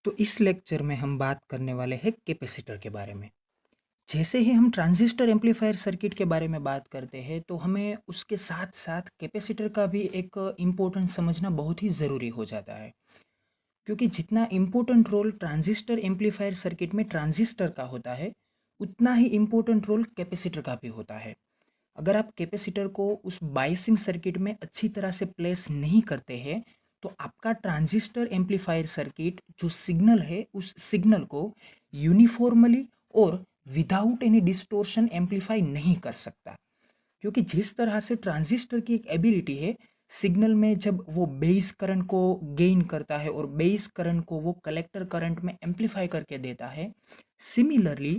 तो इस लेक्चर में हम बात करने वाले हैं कैपेसिटर के बारे में। जैसे ही हम ट्रांजिस्टर एम्पलीफायर सर्किट के बारे में बात करते हैं तो हमें उसके साथ-साथ कैपेसिटर का भी एक इम्पोर्टेंस समझना बहुत ही ज़रूरी हो जाता है। क्योंकि जितना important role transistor amplifier circuit में ट्रांजिस्टर का होता है, उतना ही इम्पोर्टेंट रोल कैपेसिटर का भी होता है। अगर आप कैपेसिटर को उस बायसिंग सर्किट में अच्छी तरह से प्लेस नहीं करते हैं तो आपका ट्रांजिस्टर एम्पलीफायर सर्किट जो सिग्नल है उस सिग्नल को यूनिफॉर्मली और विदाउट एनी डिस्टोर्शन एम्पलीफाई नहीं कर सकता। क्योंकि जिस तरह से ट्रांजिस्टर की एक एबिलिटी है सिग्नल में जब वो बेस करंट को गेन करता है और बेस करंट को वो कलेक्टर करंट में एम्पलीफाई करके देता है, सिमिलरली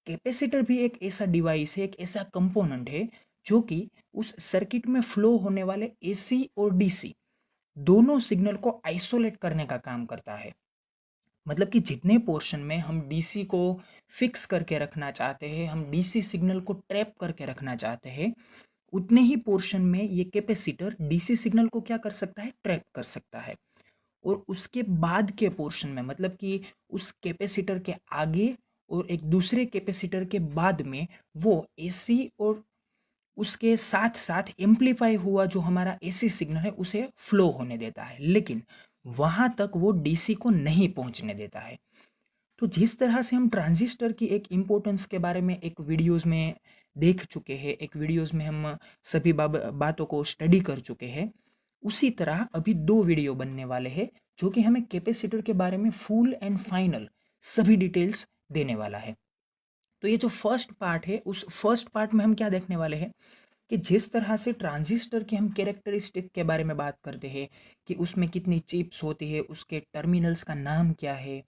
कैपेसिटर भी एक ऐसा डिवाइस है, एक ऐसा कंपोनेंट है जो कि उस सर्किट में फ्लो होने वाले एसी और डीसी दोनों सिग्नल को आइसोलेट करने का काम करता है। मतलब कि जितने पोर्शन में हम डीसी को फिक्स करके रखना चाहते हैं, हम डीसी सिग्नल को ट्रैप करके रखना चाहते हैं, उतने ही पोर्शन में ये कैपेसिटर डीसी सिग्नल को क्या कर सकता है, ट्रैप कर सकता है। और उसके बाद के पोर्शन में मतलब कि उस कैपेसिटर के आगे और एक दूसरे कैपेसिटर के बाद में वो एसी और उसके साथ साथ एम्पलीफाई हुआ जो हमारा एसी सिग्नल है उसे फ्लो होने देता है, लेकिन वहां तक वो डीसी को नहीं पहुंचने देता है। तो जिस तरह से हम ट्रांजिस्टर की एक इम्पोर्टेंस के बारे में एक वीडियोस में देख चुके हैं, एक वीडियोस में हम सभी बातों को स्टडी कर चुके हैं, उसी तरह अभी दो वीडियो बनने वाले हैं जो कि हमें कैपेसिटर के बारे में फुल एंड फाइनल सभी डिटेल्स देने वाला है। तो ये जो फर्स्ट पार्ट है उस फर्स्ट पार्ट में हम क्या देखने वाले हैं कि जिस तरह से ट्रांजिस्टर की हम कैरेक्टरिस्टिक के बारे में बात करते हैं कि उसमें कितनी चिप्स होती है, उसके टर्मिनल्स का नाम क्या है,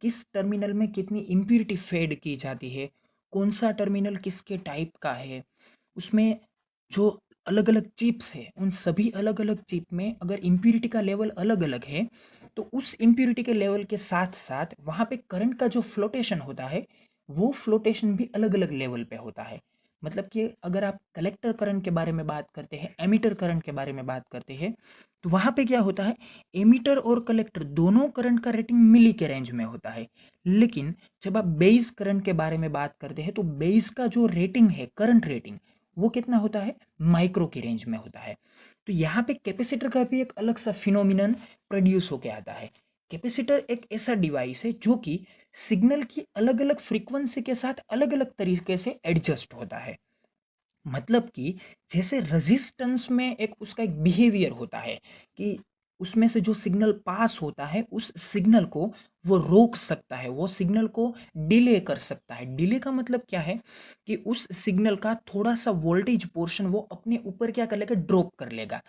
किस टर्मिनल में कितनी इम्प्यूरिटी फेड की जाती है, कौन सा टर्मिनल किसके टाइप का है, उसमें जो अलग अलग चिप्स है उन सभी अलग अलग चिप में अगर इम्प्यूरिटी का लेवल अलग अलग है तो उस इम्प्यूरिटी के लेवल के साथ साथ वहाँ पे करंट का जो फ्लोटेशन होता है वो फ्लोटेशन भी अलग अलग लेवल पे होता है। मतलब कि अगर आप कलेक्टर करंट के बारे में बात करते हैं, एमीटर करंट के बारे में बात करते हैं, तो वहाँ पे क्या होता है, एमीटर और कलेक्टर दोनों करंट का रेटिंग मिली के रेंज में होता है। लेकिन जब आप बेस करंट के बारे में बात करते हैं तो बेस का जो रेटिंग है, करंट रेटिंग, वो कितना होता है, माइक्रो की रेंज में होता है। तो यहाँ पे कैपेसिटर का भी एक अलग सा फिनोमिनन प्रोड्यूस होके आता है। कैपेसिटर एक ऐसा डिवाइस है जो कि सिग्नल की अलग अलग फ्रीक्वेंसी के साथ अलग अलग तरीके से एडजस्ट होता है। मतलब कि जैसे रेजिस्टेंस में एक उसका एक बिहेवियर होता है कि उसमें से जो सिग्नल पास होता है उस सिग्नल को वो रोक सकता है, वो सिग्नल को डिले कर सकता है। डिले का मतलब क्या है कि उस सिग्नल का थोड़ा सा वोल्टेज पोर्शन वो अपने ऊपर क्या कर लेगा, ड्रॉप कर लेगा।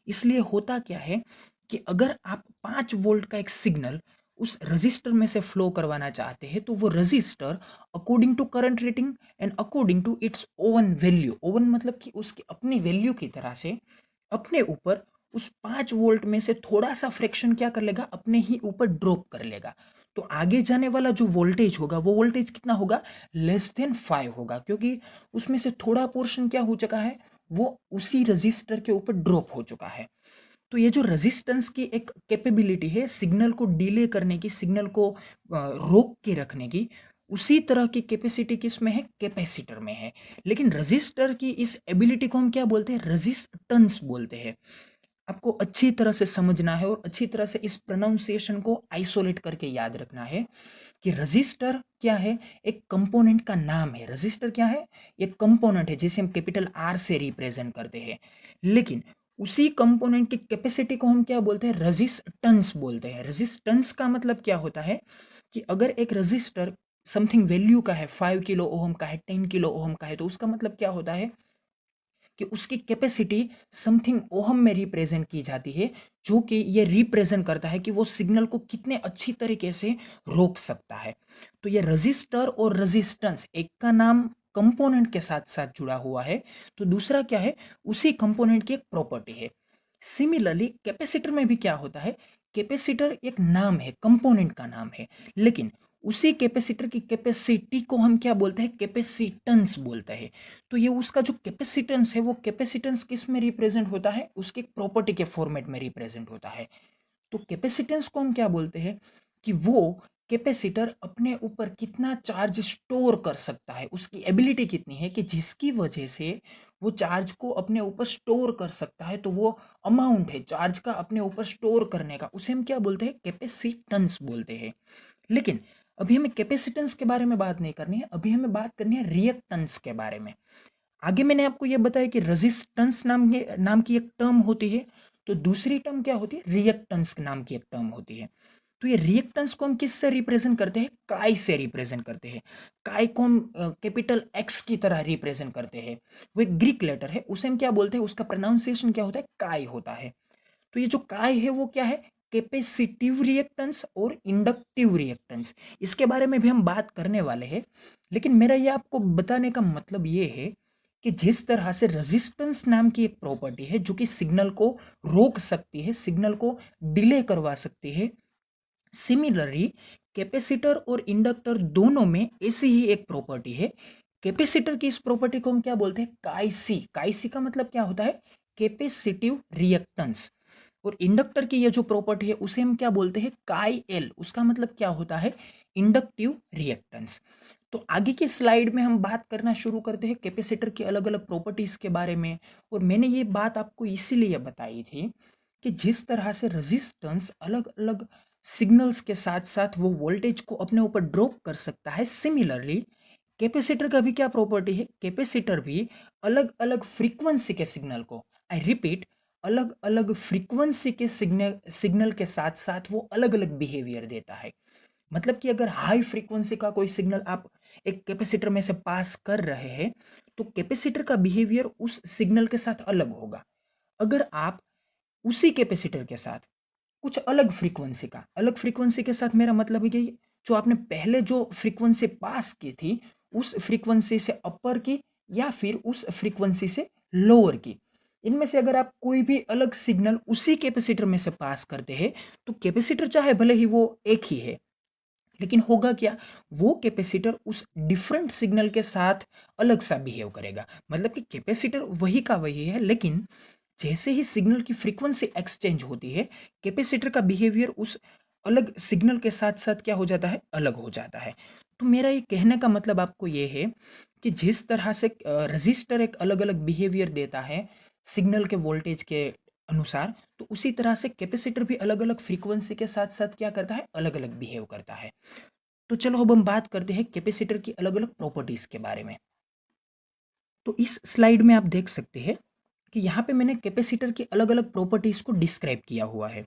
इसलिए होता क्या है कि अगर आप 5 वोल्ट का एक सिग्नल उस रजिस्टर में से फ्लो करवाना चाहते हैं तो वो resistor according to current rating and according to its own value, own मतलब कि उसकी अपनी वैल्यू की तरह से अपने ऊपर उस 5 वोल्ट में से थोड़ा सा फ्रैक्शन क्या कर लेगा, अपने ही ऊपर ड्रॉप कर लेगा। तो आगे जाने वाला जो वोल्टेज होगा वो वोल्टेज कितना होगा, लेस देन 5 होगा, क्योंकि उसमें से थोड़ा पोर्शन क्या हो चुका है, वो उसी रजिस्टर के ऊपर ड्रॉप हो चुका है। तो ये जो रेजिस्टेंस की एक कैपेबिलिटी है सिग्नल को डिले करने की, सिग्नल को रोक के रखने की, उसी तरह की कैपेसिटी किस में है, कैपेसिटर में है। लेकिन रजिस्टर की इस एबिलिटी को हम क्या बोलते हैं, रेजिस्टेंस बोलते हैं। आपको अच्छी तरह से समझना है और अच्छी तरह से इस प्रोनाउंसिएशन को आइसोलेट करके याद रखना है कि रजिस्टर क्या है, एक कंपोनेंट का नाम है। रजिस्टर क्या है, एक कंपोनेंट है जिसे हम कैपिटल आर से रिप्रेजेंट करते हैं। लेकिन उसी कंपोनेंट की कैपेसिटी को हम क्या बोलते हैं, रेजिस्टेंस बोलते हैं। रेजिस्टेंस का मतलब क्या होता है कि अगर एक रजिस्टर समथिंग वैल्यू का है, 5 किलो ओहम का है, 10 किलो ओहम का है, तो उसका मतलब क्या होता है कि उसकी कैपेसिटी समथिंग ओहम में रिप्रेजेंट की जाती है, जो कि ये रिप्रेजेंट करता है कि वो सिग्नल को कितने अच्छी तरीके से रोक सकता है। तो ये रजिस्टर और रेजिस्टेंस, एक का नाम कंपोनेंट के साथ साथ जुड़ा हुआ है तो दूसरा क्या है, उसी कंपोनेंट की एक प्रॉपर्टी है। सिमिलरली कैपेसिटर में भी क्या होता है, कैपेसिटर एक नाम है, कंपोनेंट का नाम है, लेकिन उसी कैपेसिटर की कैपेसिटी को हम क्या बोलते हैं, कैपेसिटेंस बोलते हैं। तो ये उसका जो कैपेसिटेंस है वो कैपेसिटेंस किस में रिप्रेजेंट होता है, उसके प्रॉपर्टी के फॉर्मेट में रिप्रेजेंट होता है। तो कैपेसिटेंस को हम क्या बोलते हैं कि वो कैपेसिटर अपने ऊपर कितना चार्ज स्टोर कर सकता है, उसकी एबिलिटी कितनी है कि जिसकी वजह से वो चार्ज को अपने ऊपर स्टोर कर सकता है। तो वो अमाउंट है चार्ज का अपने ऊपर स्टोर करने का, उसे हम क्या बोलते हैं, कैपेसिटेंस बोलते हैं। लेकिन अभी हमें कैपेसिटेंस के बारे में बात नहीं करनी है, अभी हमें बात करनी है रिएक्टेंस के बारे में। आगे मैंने आपको यह बताया कि रेजिस्टेंस नाम की एक टर्म होती है, तो दूसरी टर्म क्या होती है, रिएक्टेंस नाम की एक टर्म होती है। तो ये रिएक्टेंस को हम किससे रिप्रेजेंट करते हैं, काय से रिप्रेजेंट करते हैं। काय को हम कैपिटल एक्स की तरह रिप्रेजेंट करते हैं। वो एक ग्रीक लेटर है, उसे हम क्या बोलते हैं, उसका प्रोनाउंसिएशन क्या होता है, काय होता है। तो ये जो काय है वो क्या है, कैपेसिटिव रिएक्टेंस और इंडक्टिव रिएक्टेंस, इसके बारे में भी हम बात करने वाले हैं। लेकिन मेरा ये आपको बताने का मतलब ये है कि जिस तरह से रेजिस्टेंस नाम की एक प्रॉपर्टी है जो कि सिग्नल को रोक सकती है, सिग्नल को डिले करवा सकती है, सिमिलरली कैपेसिटर और इंडक्टर दोनों में ऐसी ही एक प्रॉपर्टी है। कैपेसिटर की इस प्रॉपर्टी को हम क्या बोलते हैं, काईसी। काईसी का मतलब क्या होता है, कैपेसिटिव रिएक्टेंस। और इंडक्टर की ये जो प्रॉपर्टी है उसे हम क्या बोलते हैं, काई एल, उसका मतलब क्या होता है, इंडक्टिव रिएक्टेंस। तो आगे की स्लाइड में हम बात करना शुरू करते हैं कैपेसिटर की अलग अलग प्रॉपर्टीज के बारे में। और मैंने ये बात आपको इसीलिए बताई थी कि जिस तरह से रेजिस्टेंस अलग अलग सिग्नल्स के साथ साथ वो वोल्टेज को अपने ऊपर ड्रॉप कर सकता है, सिमिलरली कैपेसिटर का भी क्या प्रॉपर्टी है, कैपेसिटर भी अलग अलग फ्रीक्वेंसी के सिग्नल को, आई रिपीट, अलग अलग फ्रीक्वेंसी के सिग्नल सिग्नल के साथ साथ वो अलग अलग बिहेवियर देता है। मतलब कि अगर हाई फ्रीक्वेंसी का कोई सिग्नल आप एक कैपेसिटर में से पास कर रहे हैं तो कैपेसिटर का बिहेवियर उस सिग्नल के साथ अलग होगा। अगर आप उसी कैपेसिटर के साथ कुछ अलग फ्रीक्वेंसी का, अलग फ्रीक्वेंसी के साथ मेरा मतलब है कि जो आपने पहले जो फ्रीक्वेंसी पास की थी उस फ्रीक्वेंसी से अपर की या फिर उस फ्रीक्वेंसी से लोअर की, इनमें से अगर आप कोई भी अलग सिग्नल उसी कैपेसिटर में से पास करते हैं तो कैपेसिटर चाहे भले ही वो एक ही है, लेकिन होगा क्या, वो कैपेसिटर उस डिफरेंट सिग्नल के साथ अलग सा बिहेव करेगा। मतलब कि कैपेसिटर वही का वही है, लेकिन जैसे ही सिग्नल की फ्रीक्वेंसी एक्सचेंज होती है कैपेसिटर का बिहेवियर उस अलग सिग्नल के साथ साथ क्या हो जाता है, अलग हो जाता है। तो मेरा ये कहने का मतलब आपको ये है कि जिस तरह से रजिस्टर एक अलग अलग बिहेवियर देता है सिग्नल के वोल्टेज के अनुसार, तो उसी तरह से कैपेसिटर भी अलग अलग फ्रीक्वेंसी के साथ साथ क्या करता है, अलग अलग बिहेव करता है। तो चलो अब हम बात करते हैं कैपेसिटर की अलग अलग प्रॉपर्टीज के बारे में। तो इस स्लाइड में आप देख सकते हैं कि यहाँ पे मैंने कैपेसिटर की अलग अलग प्रॉपर्टीज को डिस्क्राइब किया हुआ है।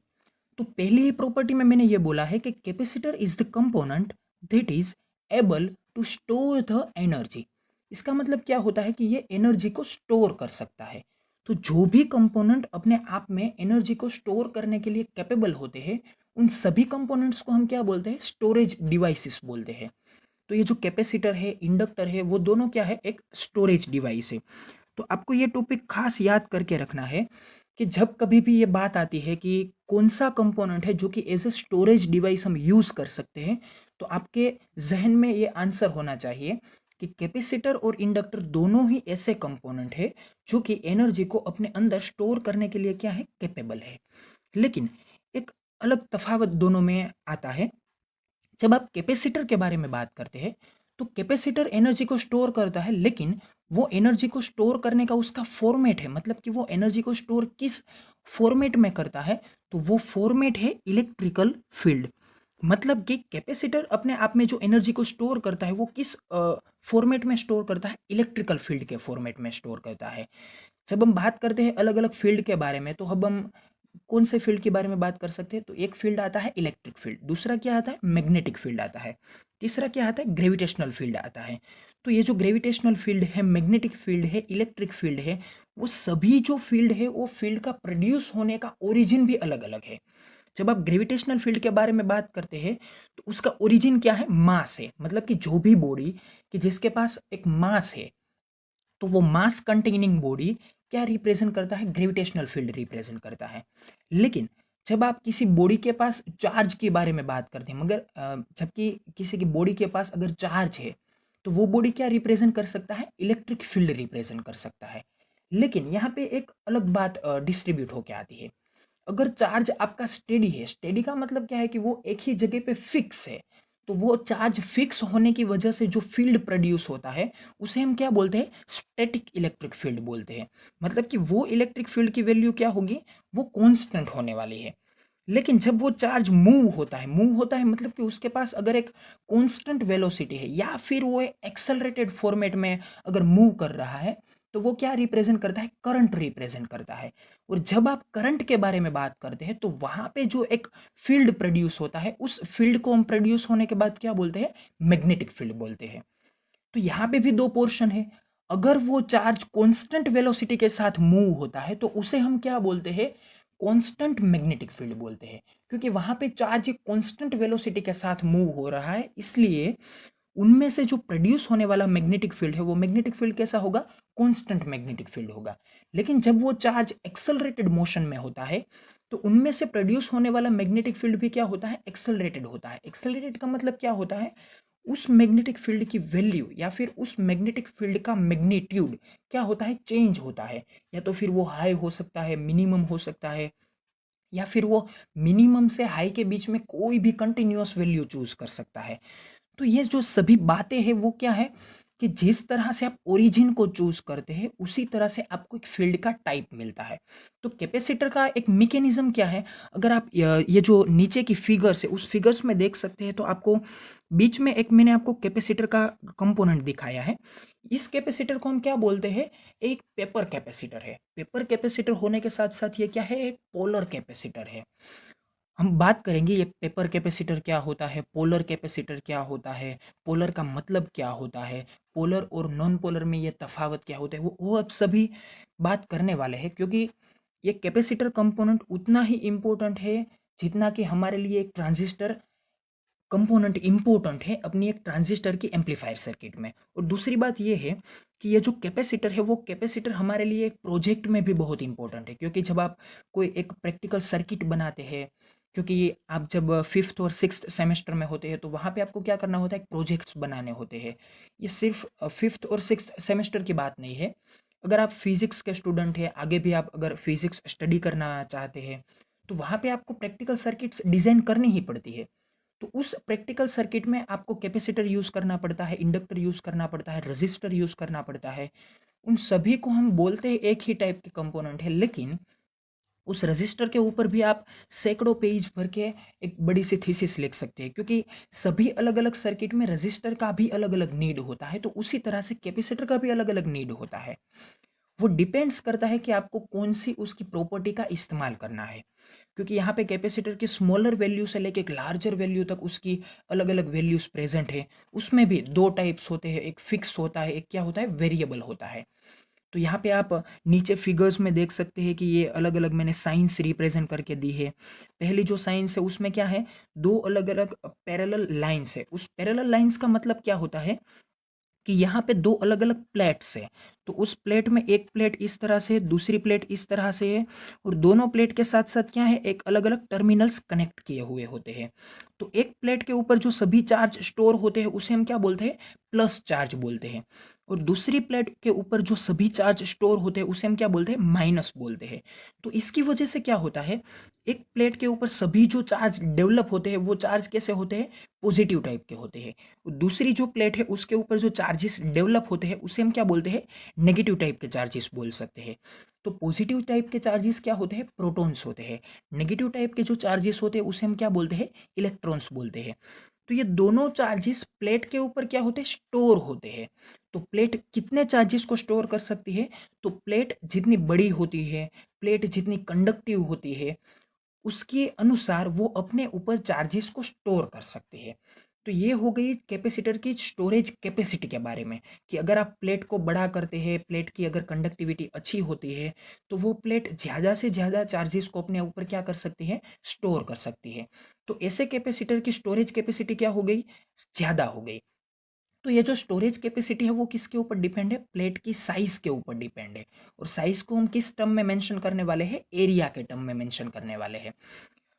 तो पहली ही प्रॉपर्टी में मैंने ये बोला है कि capacitor is the component that is able to store the energy. इसका मतलब क्या होता है कि ये एनर्जी को स्टोर कर सकता है। तो जो भी कंपोनेंट अपने आप में एनर्जी को स्टोर करने के लिए कैपेबल होते हैं उन सभी कंपोनेंट्स को हम क्या बोलते हैं, स्टोरेज डिवाइसेस बोलते हैं। तो ये जो कैपेसिटर है, इंडक्टर है, वो दोनों क्या है, एक स्टोरेज डिवाइस है। तो आपको ये टॉपिक खास याद करके रखना है कि जब कभी भी ये बात आती है कि कौन सा कंपोनेंट है जो कि एज ए स्टोरेज डिवाइस हम यूज कर सकते हैं, तो आपके जहन में ये आंसर होना चाहिए कि कैपेसिटर और इंडक्टर दोनों ही ऐसे कंपोनेंट है जो कि एनर्जी को अपने अंदर स्टोर करने के लिए क्या है, कैपेबल है। लेकिन एक अलग तफावत दोनों में आता है। जब आप कैपेसिटर के बारे में बात करते हैं तो कैपेसिटर एनर्जी को स्टोर करता है, लेकिन वो एनर्जी को स्टोर करने का उसका फॉर्मेट है, मतलब कि वो एनर्जी को स्टोर किस फॉर्मेट में करता है, तो वो फॉर्मेट है इलेक्ट्रिकल फील्ड। मतलब कि कैपेसिटर अपने आप में जो एनर्जी को स्टोर करता है वो किस फॉर्मेट में स्टोर करता है, इलेक्ट्रिकल फील्ड के फॉर्मेट में स्टोर करता है। जब हम बात करते हैं अलग अलग फील्ड के बारे में तो अब हम कौन से फील्ड के बारे में बात कर सकते हैं, तो एक फील्ड आता है इलेक्ट्रिक फील्ड, दूसरा क्या आता है, मैग्नेटिक फील्ड आता है, तीसरा क्या आता है, ग्रेविटेशनल फील्ड आता है। तो ये जो ग्रेविटेशनल फील्ड है, मैग्नेटिक फील्ड है, इलेक्ट्रिक फील्ड है, वो सभी जो फील्ड है वो फील्ड का प्रोड्यूस होने का ओरिजिन भी अलग अलग है। जब आप ग्रेविटेशनल फील्ड के बारे में बात करते हैं तो उसका ओरिजिन क्या है, मास है। मतलब कि जो भी बॉडी कि जिसके पास एक मास है तो वो मास कंटेनिंग बॉडी क्या रिप्रेजेंट करता है, ग्रेविटेशनल फील्ड रिप्रेजेंट करता है। लेकिन जब आप किसी बॉडी के पास चार्ज के बारे में बात करते हैं, मगर जबकि किसी की बॉडी के पास अगर चार्ज है तो वो बॉडी क्या रिप्रेजेंट कर सकता है, इलेक्ट्रिक फील्ड रिप्रेजेंट कर सकता है। लेकिन यहाँ पे एक अलग बात डिस्ट्रीब्यूट होके आती है। अगर चार्ज आपका स्टेडी है, स्टेडी का मतलब क्या है कि वो एक ही जगह पे फिक्स है, तो वो चार्ज फिक्स होने की वजह से जो फील्ड प्रोड्यूस होता है उसे हम क्या बोलते हैं, स्टैटिक इलेक्ट्रिक फील्ड बोलते हैं। मतलब कि वो इलेक्ट्रिक फील्ड की वैल्यू क्या होगी, वो कांस्टेंट होने वाली है। लेकिन जब वो चार्ज मूव होता है मतलब कि उसके पास अगर एक कांस्टेंट वेलोसिटी है या फिर वो एक्सेलरेटेड फॉर्मेट में अगर मूव कर रहा है, तो वो क्या रिप्रेजेंट करता है, करंट रिप्रेजेंट करता है। और जब आप करंट के बारे में बात करते हैं तो वहां पे जो एक फील्ड प्रोड्यूस होता है, उस फील्ड को हम प्रोड्यूस होने के बाद क्या बोलते हैं, मैग्नेटिक फील्ड बोलते हैं। तो यहाँ पे भी दो पोर्शन है। अगर वो चार्ज कांस्टेंट वेलोसिटी के साथ मूव होता है तो उसे हम क्या बोलते हैं, कांस्टेंट मैग्नेटिक फील्ड बोलते हैं। क्योंकि वहां पे चार्ज एक कांस्टेंट वेलोसिटी के साथ मूव हो रहा है, इसलिए उनमें से जो प्रोड्यूस होने वाला मैग्नेटिक फील्ड है वो मैग्नेटिक फील्ड कैसा होगा, कांस्टेंट मैग्नेटिक फील्ड होगा। लेकिन जब वो चार्ज एक्सेलरेटेड मोशन में होता है तो उनमें से प्रोड्यूस होने वाला मैग्नेटिक फील्ड भी क्या होता है, एक्सेलरेटेड होता है। एक्सेलरेटेड का मतलब क्या होता है, उस मैग्नेटिक फील्ड की वैल्यू या फिर उस मैग्नेटिक फील्ड का मैग्नीट्यूड क्या होता है, चेंज होता है। या तो फिर वो हाई हो सकता है, मिनिमम हो सकता है, या फिर वो मिनिमम से हाई के बीच में कोई भी कंटिन्यूअस वैल्यू चूज कर सकता है। तो ये जो सभी बातें हैं वो क्या है, कि जिस तरह से आप ओरिजिन को चूज करते हैं उसी तरह से आपको एक फील्ड का टाइप मिलता है। तो कैपेसिटर का एक मैकेनिज्म क्या है, अगर आप ये जो नीचे की फिगर्स है उस फिगर्स में देख सकते हैं तो आपको बीच में एक मैंने आपको कैपेसिटर का कंपोनेंट दिखाया है। इस कैपेसिटर को हम क्या बोलते हैं, एक पेपर कैपेसिटर है। पेपर कैपेसिटर होने के साथ साथ ये क्या है, एक पोलर कैपेसिटर है। हम बात करेंगे ये पेपर कैपेसिटर क्या होता है, पोलर कैपेसिटर क्या होता है, पोलर का मतलब क्या होता है, पोलर और नॉन पोलर में ये तफावत क्या होता है, वो अब सभी बात करने वाले हैं। क्योंकि ये कैपेसिटर कंपोनेंट उतना ही इम्पोर्टेंट है जितना कि हमारे लिए एक ट्रांजिस्टर कंपोनेंट इम्पोर्टेंट है अपनी एक ट्रांजिस्टर की एम्पलीफायर सर्किट में। और दूसरी बात ये है कि ये जो कैपेसिटर है वो कैपेसिटर हमारे लिए एक प्रोजेक्ट में भी बहुत इंपॉर्टेंट है। क्योंकि जब आप कोई एक प्रैक्टिकल सर्किट बनाते हैं, क्योंकि ये आप जब फिफ्थ और सिक्स्थ सेमेस्टर में होते हैं तो वहाँ पे आपको क्या करना होता है, प्रोजेक्ट्स बनाने होते हैं। ये सिर्फ फिफ्थ और सिक्स्थ सेमेस्टर की बात नहीं है। अगर आप फिजिक्स के स्टूडेंट हैं, आगे भी आप अगर फिजिक्स स्टडी करना चाहते हैं तो वहाँ पे आपको प्रैक्टिकल सर्किट्स डिज़ाइन करनी ही पड़ती है। तो उस प्रैक्टिकल सर्किट में आपको कैपेसिटर यूज़ करना पड़ता है, इंडक्टर यूज़ करना पड़ता है, रजिस्टर यूज़ करना पड़ता है। उन सभी को हम बोलते हैं एक ही टाइप के कंपोनेंट है, लेकिन उस रजिस्टर के ऊपर भी आप सैकड़ों पेज भर के एक बड़ी सी थीसिस लिख सकते हैं। क्योंकि सभी अलग-अलग सर्किट में रजिस्टर का भी अलग-अलग नीड होता है, तो उसी तरह से कैपेसिटर का भी अलग-अलग नीड होता है। वो डिपेंड्स करता है कि आपको कौन-सी उसकी प्रॉपर्टी का इस्तेमाल करना है। क्योंकि यहाँ पे कैपेसिटर की स्मॉलर वैल्यू से लेके एक लार्जर वैल्यू तक उसकी अलग-अलग वैल्यूज़ प्रेज़ेंट है। उसमें भी 2 टाइप्स होते हैं, एक फिक्स होता है, एक क्या होता है, वेरिएबल होता है। तो यहाँ पे आप नीचे फिगर्स में देख सकते हैं कि ये अलग-अलग मैंने साइन्स रिप्रेज़ेंट करके दी है। पहली जो साइन्स है उसमें क्या है, 2 अलग-अलग पैरेलल लाइन्स है। उस पैरेलल लाइन्स का मतलब क्या होता है कि यहाँ पे 2 अलग-अलग प्लेट्स हैं। तो उस प्लेट में एक प्लेट इस तरह से है, दूसरी प्लेट इस तरह से है, और दोनों प्लेट के साथ-साथ क्या है, एक अलग-अलग टर्मिनल्स कनेक्ट किए हुए होते हैं। तो एक प्लेट के ऊपर जो सभी चार्ज स्टोर होते हैं उसे हम क्या बोलते हैं, प्लस चार्ज बोलते हैं। और दूसरी प्लेट के ऊपर जो सभी चार्ज स्टोर होते हैं उसे हम क्या बोलते हैं, माइनस बोलते हैं। तो इसकी वजह से क्या होता है, एक प्लेट के ऊपर सभी जो चार्ज डेवलप होते हैं वो चार्ज कैसे होते हैं, पॉजिटिव टाइप के होते हैं। दूसरी जो प्लेट है उसके ऊपर जो चार्जेस डेवलप होते हैं उसे हम क्या बोलते हैं, नेगेटिव टाइप के चार्जेस बोल सकते हैं। तो पॉजिटिव टाइप के चार्जेस क्या होते हैं, प्रोटॉन्स होते हैं। नेगेटिव टाइप के जो चार्जेस होते हैं उसे हम क्या बोलते हैं, इलेक्ट्रॉन्स बोलते हैं। तो ये दोनों चार्जेस प्लेट के ऊपर क्या होते हैं, स्टोर होते हैं। तो प्लेट कितने चार्जेस को स्टोर कर सकती है, तो प्लेट जितनी बड़ी होती है, प्लेट जितनी कंडक्टिव होती है, उसके अनुसार वो अपने ऊपर चार्जेस को स्टोर कर सकती है। तो ये हो गई कैपेसिटर की स्टोरेज कैपेसिटी के बारे में, कि अगर आप प्लेट को बड़ा करते हैं, प्लेट की अगर कंडक्टिविटी अच्छी होती है तो वो प्लेट ज़्यादा से ज़्यादा चार्जेस को अपने ऊपर क्या कर सकती है, स्टोर कर सकती है। तो ऐसे कैपेसिटर की स्टोरेज कैपेसिटी क्या हो गई, ज़्यादा हो गई। तो ये जो स्टोरेज कैपेसिटी है वो किसके ऊपर डिपेंड है, प्लेट की साइज के ऊपर डिपेंड है। और साइज को हम किस टर्म में मेंशन करने वाले हैं, एरिया के टर्म में मेंशन करने वाले हैं।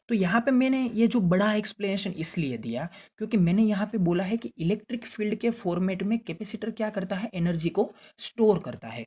तो यहाँ पे मैंने ये जो बड़ा एक्सप्लेनेशन इसलिए दिया क्योंकि मैंने यहाँ पे बोला है कि इलेक्ट्रिक फील्ड के फॉर्मेट में कैपेसिटर क्या करता है, एनर्जी को स्टोर करता है।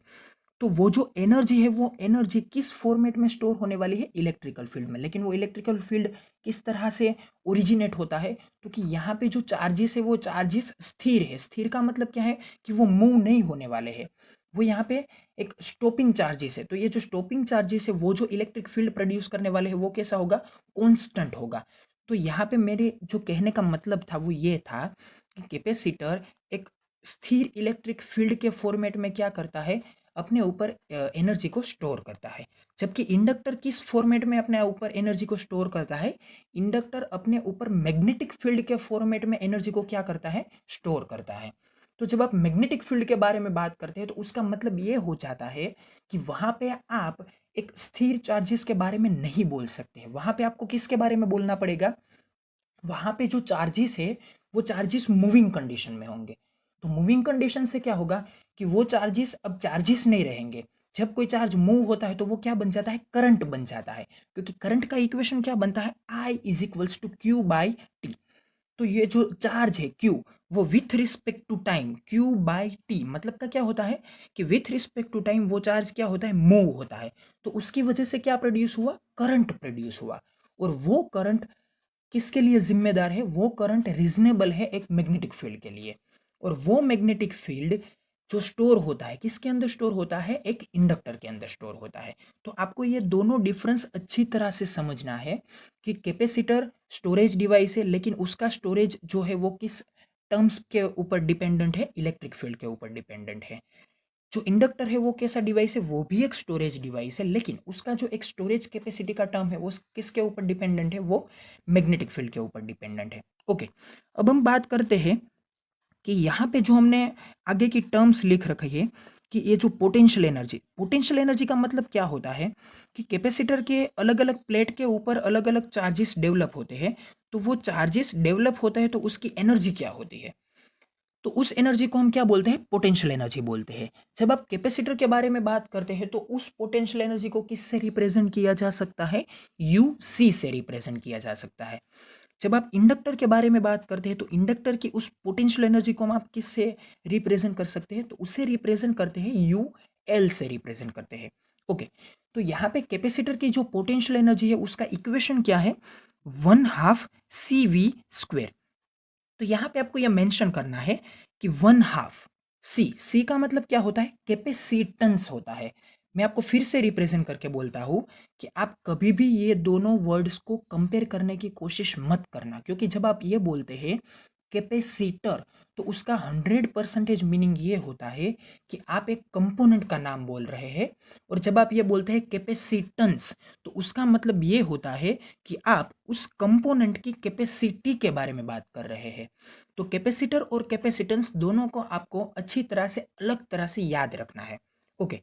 तो वो जो एनर्जी है वो एनर्जी किस फॉर्मेट में स्टोर होने वाली है, इलेक्ट्रिकल फील्ड में। लेकिन वो इलेक्ट्रिकल फील्ड किस तरह से ओरिजिनेट होता है, क्योंकि यहाँ पे जो चार्जेस है वो चार्जेस स्थिर है। स्थिर का मतलब क्या है कि वो मूव नहीं होने वाले हैं, वो यहाँ पे एक स्टॉपिंग चार्जेस है। तो ये जो स्टॉपिंग चार्जेस है वो जो इलेक्ट्रिक फील्ड प्रोड्यूस करने वाले हैं वो कैसा होगा, कॉन्स्टेंट होगा। तो यहाँ पे मेरे जो कहने का मतलब था वो ये था कि कैपेसिटर एक स्थिर इलेक्ट्रिक फील्ड के फॉर्मेट में क्या करता है, अपने ऊपर एनर्जी को स्टोर करता है। जबकि इंडक्टर किस फॉर्मेट में अपने ऊपर एनर्जी को स्टोर करता है, इंडक्टर अपने ऊपर मैग्नेटिक फील्ड के फॉर्मेट में एनर्जी को क्या करता है, स्टोर करता है। तो जब आप मैग्नेटिक फील्ड के बारे में बात करते हैं तो उसका मतलब ये हो जाता है कि वहां पे आप एक स्थिर चार्जेस के बारे में नहीं बोल सकते हैं। वहां पे आपको किसके बारे में बोलना पड़ेगा, वहां पे जो चार्जेस है वो चार्जेस मूविंग कंडीशन में होंगे। तो मूविंग कंडीशन से क्या होगा कि वो चार्जेस अब चार्जेस नहीं रहेंगे। जब कोई चार्ज मूव होता है तो वो क्या बन जाता है, करंट बन जाता है। क्योंकि करंट का इक्वेशन क्या बनता है, I is equals to Q by T. तो ये जो चार्ज है Q, वो with respect to time Q by T मतलब का क्या होता है कि विथ रिस्पेक्ट टू टाइम वो चार्ज क्या होता है, मूव होता है। तो उसकी वजह से क्या प्रोड्यूस हुआ, करंट प्रोड्यूस हुआ। और वो करंट किसके लिए जिम्मेदार है, वो करंट रीजनेबल है एक मैग्नेटिक फील्ड के लिए। और वो मैग्नेटिक फील्ड जो स्टोर होता है किसके अंदर स्टोर होता है, एक इंडक्टर के अंदर स्टोर होता है। तो आपको ये दोनों डिफरेंस अच्छी तरह से समझना है कि कैपेसिटर स्टोरेज डिवाइस है, लेकिन उसका स्टोरेज जो है वो किस टर्म्स के ऊपर डिपेंडेंट है, इलेक्ट्रिक फील्ड के ऊपर डिपेंडेंट है। जो इंडक्टर है वो कैसा डिवाइस है, वो भी एक स्टोरेज डिवाइस है, लेकिन उसका जो एक स्टोरेज कैपेसिटी का टर्म है वो किसके ऊपर डिपेंडेंट है, वो मैग्नेटिक फील्ड के ऊपर डिपेंडेंट है। ओके, अब हम बात करते हैं कि यहाँ पे जो हमने आगे की टर्म्स लिख रखी है कि ये जो पोटेंशियल एनर्जी का मतलब क्या होता है कि कैपेसिटर के अलग अलग प्लेट के ऊपर अलग अलग चार्जेस डेवलप होते हैं। तो वो चार्जेस डेवलप होता है तो उसकी एनर्जी क्या होती है, तो उस एनर्जी को हम क्या बोलते हैं, पोटेंशियल एनर्जी बोलते हैं। जब आप कैपेसिटर के बारे में बात करते हैं तो उस पोटेंशियल एनर्जी को किससे रिप्रेजेंट किया जा सकता है, यू सी से रिप्रेजेंट किया जा सकता है। जब आप इंडक्टर के बारे में बात करते हैं तो इंडक्टर की उस पोटेंशियल एनर्जी को हम आप किससे रिप्रेजेंट कर सकते हैं, तो उसे रिप्रेजेंट करते हैं यू एल से रिप्रेजेंट करते हैं। ओके, तो यहाँ पे कैपेसिटर की जो पोटेंशियल एनर्जी है उसका इक्वेशन क्या है, 1/2 CV²। तो यहाँ पे आपको यह मेंशन करना है कि 1/2 सी का मतलब क्या होता है, कैपेसिटेंस होता है। मैं आपको फिर से रिप्रेजेंट करके बोलता हूँ कि आप कभी भी ये दोनों वर्ड्स को कंपेयर करने की कोशिश मत करना, क्योंकि जब आप ये बोलते हैं कैपेसिटर तो उसका 100% मीनिंग ये होता है कि आप एक कंपोनेंट का नाम बोल रहे हैं। और जब आप ये बोलते हैं कैपेसिटेंस तो उसका मतलब ये होता है कि आप उस कंपोनेंट की कैपेसिटी के बारे में बात कर रहे हैं। तो कैपेसिटर और कैपेसिटेंस दोनों को आपको अच्छी तरह से अलग तरह से याद रखना है। ओके,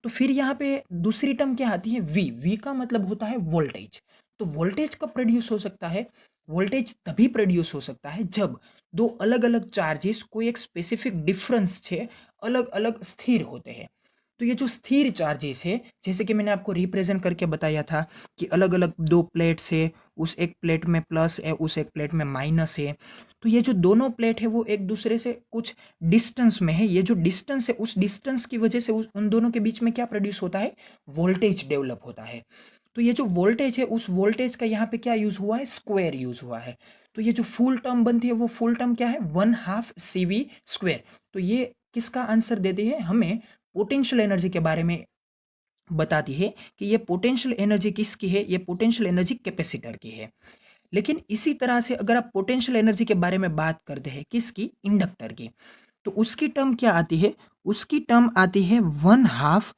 तो फिर यहाँ पे दूसरी टर्म क्या आती है, वी का मतलब होता है वोल्टेज। तो वोल्टेज कब प्रोड्यूस हो सकता है, वोल्टेज तभी प्रोड्यूस हो सकता है जब दो अलग अलग चार्जेस कोई एक स्पेसिफिक डिफरेंस से अलग अलग स्थिर होते हैं। तो ये जो स्थिर चार्जेस है, जैसे कि मैंने आपको रिप्रेजेंट करके बताया था कि अलग अलग दो प्लेट्स है, उस एक प्लेट में प्लस है, उस एक प्लेट में माइनस है। तो ये जो दोनों प्लेट है वो एक दूसरे से कुछ डिस्टेंस में है। ये जो डिस्टेंस है उस डिस्टेंस की वजह से उन दोनों के बीच में क्या प्रोड्यूस होता है, वोल्टेज डेवलप होता है। तो ये जो वोल्टेज है उस वोल्टेज का यहाँ पे क्या यूज हुआ है, स्क्वायर यूज हुआ है। तो ये जो फुल टर्म बनती है वो फुल टर्म क्या है, 1/2 CV²। तो ये किसका आंसर देती है, हमें पोटेंशियल एनर्जी के बारे में बताती है कि ये पोटेंशियल एनर्जी किसकी है, ये पोटेंशियल एनर्जी कैपेसिटर की है। लेकिन इसी तरह से अगर आप पोटेंशियल एनर्जी के बारे में बात करते हैं किसकी, इंडक्टर की, तो उसकी टर्म क्या आती है, उसकी टर्म आती है 1/2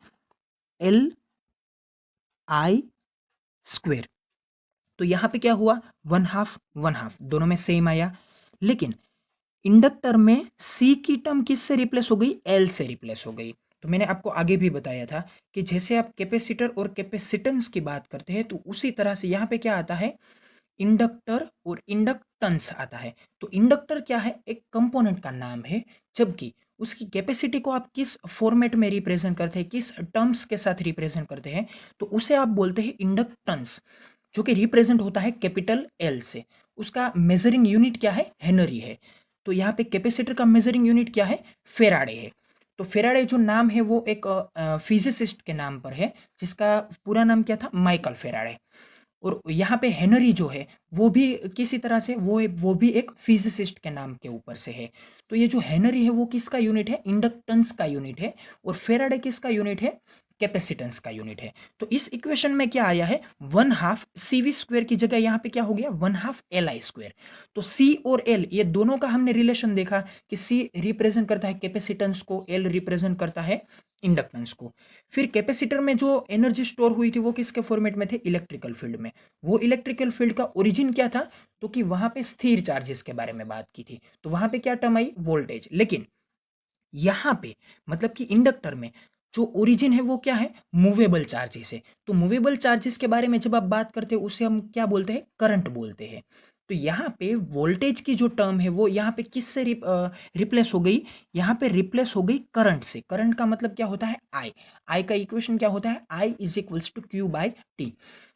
LI²। तो यहां पे क्या हुआ, 1/2 दोनों में सेम आया। लेकिन इंडक्टर में सी की टर्म किससे रिप्लेस हो गई, एल से रिप्लेस हो गई। तो मैंने आपको आगे भी बताया था कि जैसे आप कैपेसिटर और कैपेसिटेंस की बात करते हैं तो उसी तरह से यहाँ पे क्या आता है, इंडक्टर और इंडक्टेंस आता है। तो इंडक्टर क्या है, एक कंपोनेंट का नाम है, जबकि उसकी कैपेसिटी को आप किस फॉर्मेट में रिप्रेजेंट करते हैं, किस टर्म्स के साथ रिप्रेजेंट करते हैं, तो उसे आप बोलते हैं इंडक्टेंस, जो कि रिप्रेजेंट होता है कैपिटल एल से। उसका मेजरिंग यूनिट क्या है, हेनरी है। तो यहाँ पे कैपेसिटर का मेजरिंग यूनिट क्या है, फेराडे है। तो फेराडे जो नाम है वो एक फिजिसिस्ट के नाम पर है, जिसका पूरा नाम क्या था, माइकल फेराडे। और यहाँ पे हेनरी जो है वो भी किसी तरह से वो भी एक फिजिसिस्ट के नाम के ऊपर से है। तो ये जो हेनरी है वो किसका यूनिट है, इंडक्टेंस का यूनिट है, और फेराडे किसका यूनिट है, कैपेसिटेंस का यूनिट है। तो इस इक्वेशन में क्या आया है, 1/2 CV स्क्वायर की जगह यहाँ पे क्या हो गया, 1/2 LI स्क्वायर। तो C और L ये दोनों का हमने रिलेशन देखा कि C रिप्रेजेंट करता है कैपेसिटेंस को, L रिप्रेजेंट करता है इंडक्टेंस को। फिर कैपेसिटर में जो एनर्जी स्टोर हुई थी वो किसके फॉर्मेट में थे, इलेक्ट्रिकल फील्ड में। वो इलेक्ट्रिकल फील्ड का ओरिजिन क्या था, तो कि वहां पे स्थिर चार्जेस के बारे में बात की थी, तो वहां पे क्या टर्म आई, वोल्टेज। लेकिन यहां पे मतलब कि इंडक्टर में जो ओरिजिन है वो क्या है, मूवेबल चार्जेस है। तो मूवेबल चार्जेस के बारे में जब आप बात करते हैं उसे हम क्या बोलते हैं, करंट बोलते हैं। तो यहाँ पे वोल्टेज की जो टर्म है वो यहाँ पे किससे रिप्लेस हो गई, यहाँ पे रिप्लेस हो गई करंट से। करंट का मतलब क्या होता है, आई। आई का इक्वेशन क्या होता है, I is equals to Q by T.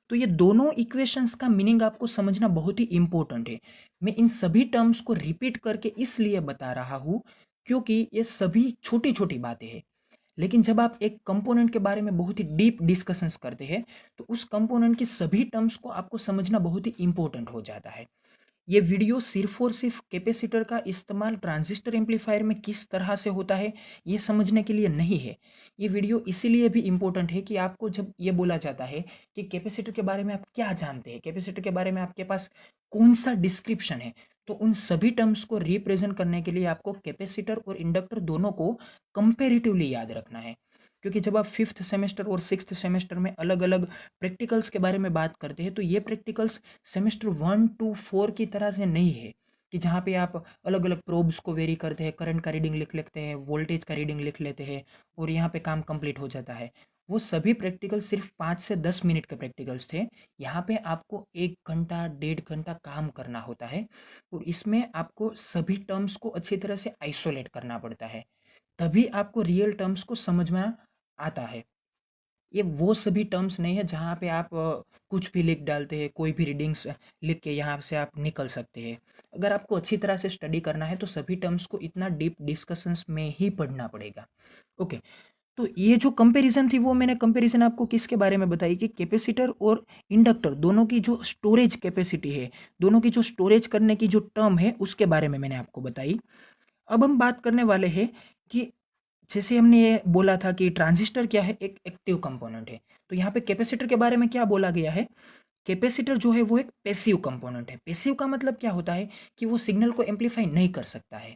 तो ये दोनों इक्वेशंस का मीनिंग आपको समझना बहुत ही इंपॉर्टेंट है। मैं इन सभी टर्म्स को रिपीट करके इसलिए बता रहा हूं क्योंकि ये सभी छोटी छोटी बातें हैं, लेकिन जब आप एक कंपोनेंट के बारे में बहुत ही डीप डिस्कशंस करते हैं तो उस कंपोनेंट की सभी टर्म्स को आपको समझना बहुत ही इंपॉर्टेंट हो जाता है। ये वीडियो सिर्फ और सिर्फ कैपेसिटर का इस्तेमाल ट्रांजिस्टर एम्पलीफायर में किस तरह से होता है ये समझने के लिए नहीं है। ये वीडियो इसीलिए भी इम्पोर्टेंट है कि आपको जब ये बोला जाता है कि कैपेसिटर के बारे में आप क्या जानते हैं, कैपेसिटर के बारे में आपके पास कौन सा डिस्क्रिप्शन है, तो उन सभी टर्म्स को रिप्रेजेंट करने के लिए आपको कैपेसिटर और इंडक्टर दोनों को कंपेरेटिवली याद रखना है। क्योंकि जब आप फिफ्थ सेमेस्टर और सिक्स्थ सेमेस्टर में अलग अलग प्रैक्टिकल्स के बारे में बात करते हैं तो ये प्रैक्टिकल्स सेमेस्टर 1 to 4 की तरह से नहीं है कि जहाँ पे आप अलग अलग प्रोब्स को वेरी करते हैं, करंट का रीडिंग लिख लेते हैं, वोल्टेज का रीडिंग लिख लेते हैं और यहाँ पे काम कंप्लीट हो जाता है। वो सभी प्रैक्टिकल सिर्फ 5 से 10 मिनट के प्रैक्टिकल्स थे। यहाँ पे आपको 1 घंटा 1.5 घंटा काम करना होता है और इसमें आपको सभी टर्म्स को अच्छी तरह से आइसोलेट करना पड़ता है, तभी आपको रियल टर्म्स को समझ में आता है। ये वो सभी टर्म्स नहीं है जहाँ पे आप कुछ भी लिख डालते हैं, कोई भी रीडिंग्स लिख के यहाँ से आप निकल सकते हैं। अगर आपको अच्छी तरह से स्टडी करना है तो सभी टर्म्स को इतना डीप डिस्कशंस में ही पढ़ना पड़ेगा। ओके, तो ये जो कंपैरिजन थी वो मैंने कंपैरिजन आपको किसके बारे में बताई कि कैपेसिटर और इंडक्टर दोनों की जो स्टोरेज कैपेसिटी है, दोनों की जो स्टोरेज करने की जो टर्म है उसके बारे में मैंने आपको बताई। अब हम बात करने वाले हैं कि जैसे हमने ये बोला था कि ट्रांजिस्टर क्या है, एक एक्टिव कंपोनेंट है। तो यहाँ पे कैपेसिटर के बारे में क्या बोला गया है, कैपेसिटर जो है वो एक पैसिव कंपोनेंट है। पैसिव का मतलब क्या होता है कि वो सिग्नल को एम्पलीफाई नहीं कर सकता है।